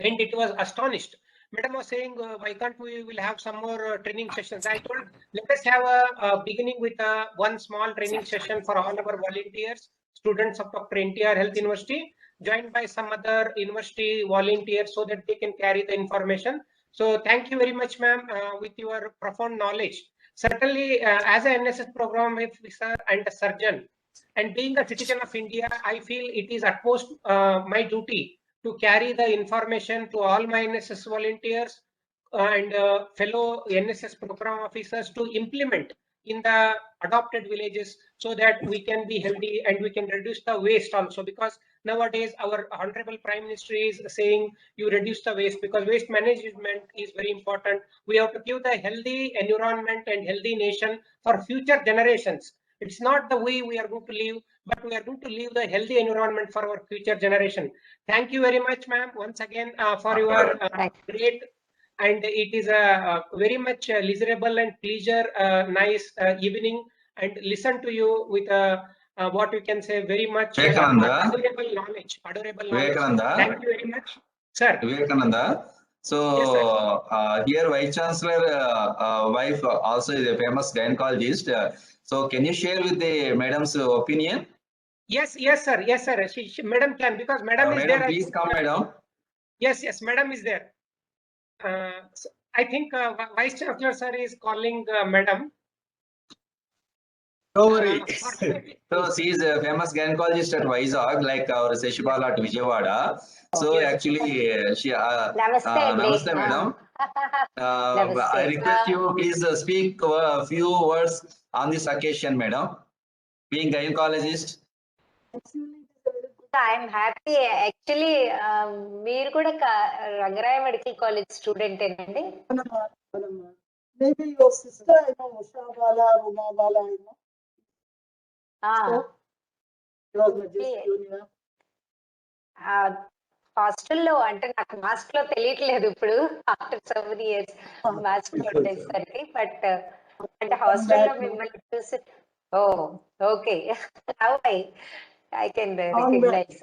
And it was astonished. Madam was saying, why can't we will have some more training sessions? I told, let us have a beginning with one small training session for all our volunteers, students of Dr.N.T.R Health University, joined by some other university volunteers, so that they can carry the information. So thank you very much, ma'am, with your profound knowledge. Certainly, as an NSS program officer and a surgeon, and being a citizen of India, I feel it is utmost my duty to carry the information to all my NSS volunteers and fellow NSS program officers to implement in the adopted villages, so that we can be healthy and we can reduce the waste also, because nowadays our Honorable Prime Minister is saying you reduce the waste, because waste management is very important. We have to give the healthy environment and healthy nation for future generations. It's not the way we are going to live, but we are going to leave the healthy environment for our future generation. Thank you very much, ma'am, once again for your great, and it is a very much pleasurable and nice evening, and listen to you with what we can say very much adorable knowledge. Vivekananda. Thank you very much, sir. Vivekananda. So yes, here Vice Chancellor wife also is a famous gynecologist. So can you share with the madam's opinion? Yes, sir. Yes, sir. She madam can, because madam is madam, there. Please come, madam. Yes, madam is there. So I think Vice Chancellor sir is calling Madam. Don't worry. So she is a famous gynecologist at Vizag, like our Seshibala at Vijayawada. So Yes. actually, she. Namaste, Namaste, madam. I Namaste. request you please speak a few words on this occasion, madam. Being gynecologist. I'm happy. Actually, మీరు కూడా Rangaraya medical college student ఏనండి? Maybe your sister, I know, Usha Bala, Ruma Bala, I know. She was my just junior. హాస్టల్లో అంటే నాకు mask లో తెలియట్లేదు ఇప్పుడు after so many years mask ఉండేసరికి బట్ అంటే హాస్టల్లో మిమ్మల్ని చూసి oh okay I can recognise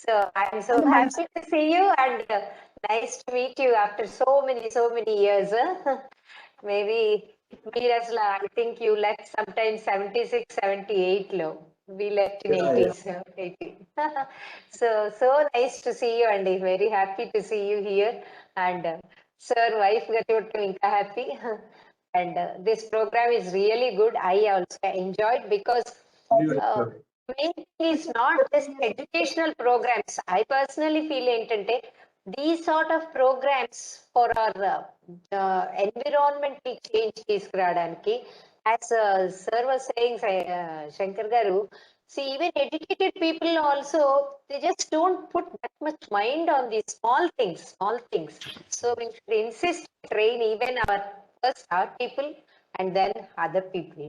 so I'm so happy to see you and nice to meet you after so many years maybe మీరు అసలు I think you left some time 76-78 లో we left in 80s. So nice to see you, Andy. Very happy to see you here. And sir, wife got inka happy. And this program is really good. I also enjoyed because main thing is not just educational programs. I personally feel entante these sort of programs for our environmental change తీసుకురావడానికి. As sir was saying, Shankar Garu, see, even educated people also, they just don't put that much mind on these small things. So we should insist, train even our people and then other people.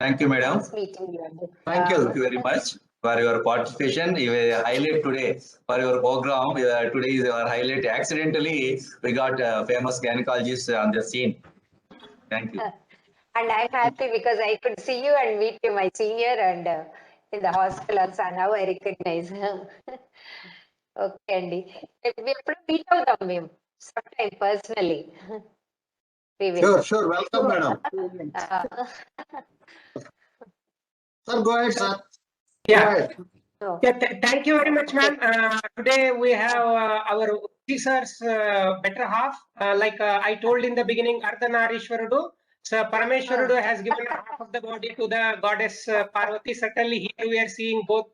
Thank you, madam. Nice meeting you. Thank you very much for your participation. You were highlight today for your program. Today is your highlight. Accidentally, we got famous gynecologist on the scene. Thank you. And I'm happy because I could see you and meet you, my senior, and in the hostel also. Now I recognize. Okay, Andy. We meet out them sometime personally. We will. Sure. Welcome, madam. Sir, go ahead, sir. Yeah. Go ahead. Yeah, thank you very much, ma'am. Today we have our officers better half. Like I told in the beginning, Ardhanarishwarudu. So Parameshwarudu has given half of the body to the goddess Parvati. Certainly here we are seeing both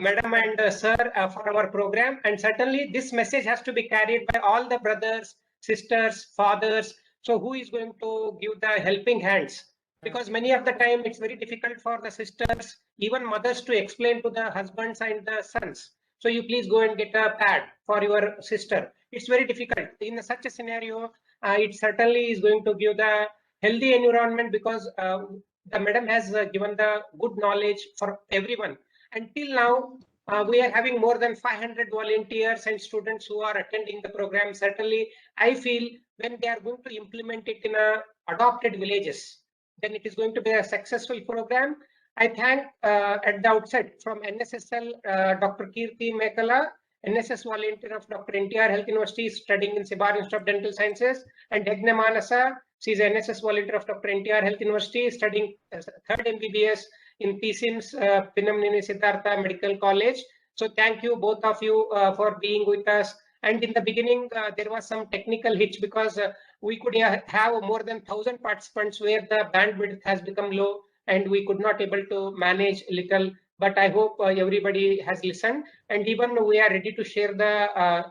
madam and sir for our program. And certainly this message has to be carried by all the brothers, sisters, fathers. So who is going to give the helping hands? Because many of the time it's very difficult for the sisters, even mothers, to explain to the husbands and the sons. So you please go and get a pad for your sister. It's very difficult. In such a scenario, it certainly is going to give the healthy environment because the madam has given the good knowledge for everyone. Until now, we are having more than 500 volunteers and students who are attending the program. Certainly, I feel when they are going to implement it in adopted villages, then it is going to be a successful program. I thank at the outset from NSS CELL, Dr. Kirti Mekala, NSS volunteer of Dr.N.T.R University, studying in Sibar Institute of Dental Sciences, and Degne Manasa, she is NSS volunteer of Dr.N.T.R University, studying 3rd MBBS in PSIMS, Pinamnini Siddhartha Medical College. So thank you, both of you, for being with us. And in the beginning, there was some technical hitch because we could have more than 1,000 participants where the bandwidth has become low and we could not able to manage little. But I hope everybody has listened, and even we are ready to share the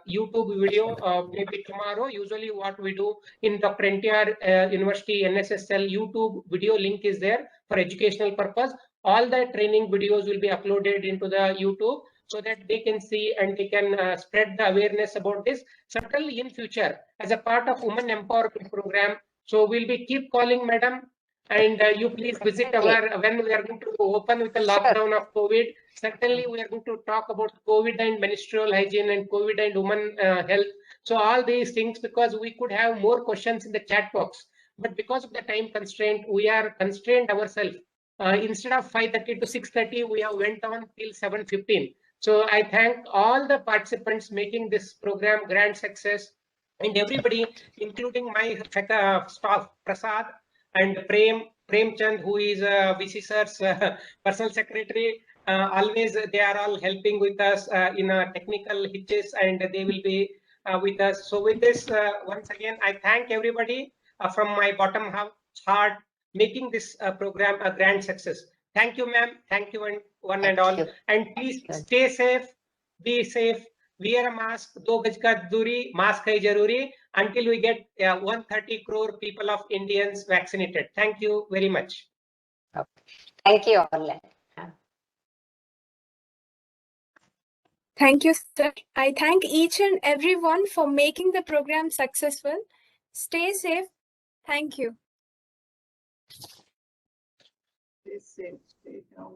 YouTube video maybe tomorrow. Usually what we do in Dr.N.T.R University NSS CELL YouTube video link is there for educational purpose. All the training videos will be uploaded into the YouTube so that they can see and they can spread the awareness about this. Certainly in future, as a part of women empowerment program, so we'll be keep calling madam, and you please visit our, when we are going to open with the lockdown of COVID, certainly we are going to talk about COVID and menstrual hygiene and COVID and women health. So all these things, because we could have more questions in the chat box, but because of the time constraint, we are constrained ourselves. Instead of 5:30 to 6:30, we have went on till 7:15. So I thank all the participants making this program grand success, and everybody, including my staff, Prasad and Premchand, who is VC Sir's personal secretary, always they are all helping with us in technical hitches, and they will be with us. So with this, once again, I thank everybody from my bottom heart, making this program a grand success. Thank you, ma'am. Thank you, one and all. And please stay safe, be safe, wear a mask, 2 gaj ka duri, mask hai jaruri, until we get 130 crore people of Indians vaccinated. Thank you very much. Thank you all. Thank you, sir. I thank each and everyone for making the program successful. Stay safe. Thank you. Stay safe, stay healthy.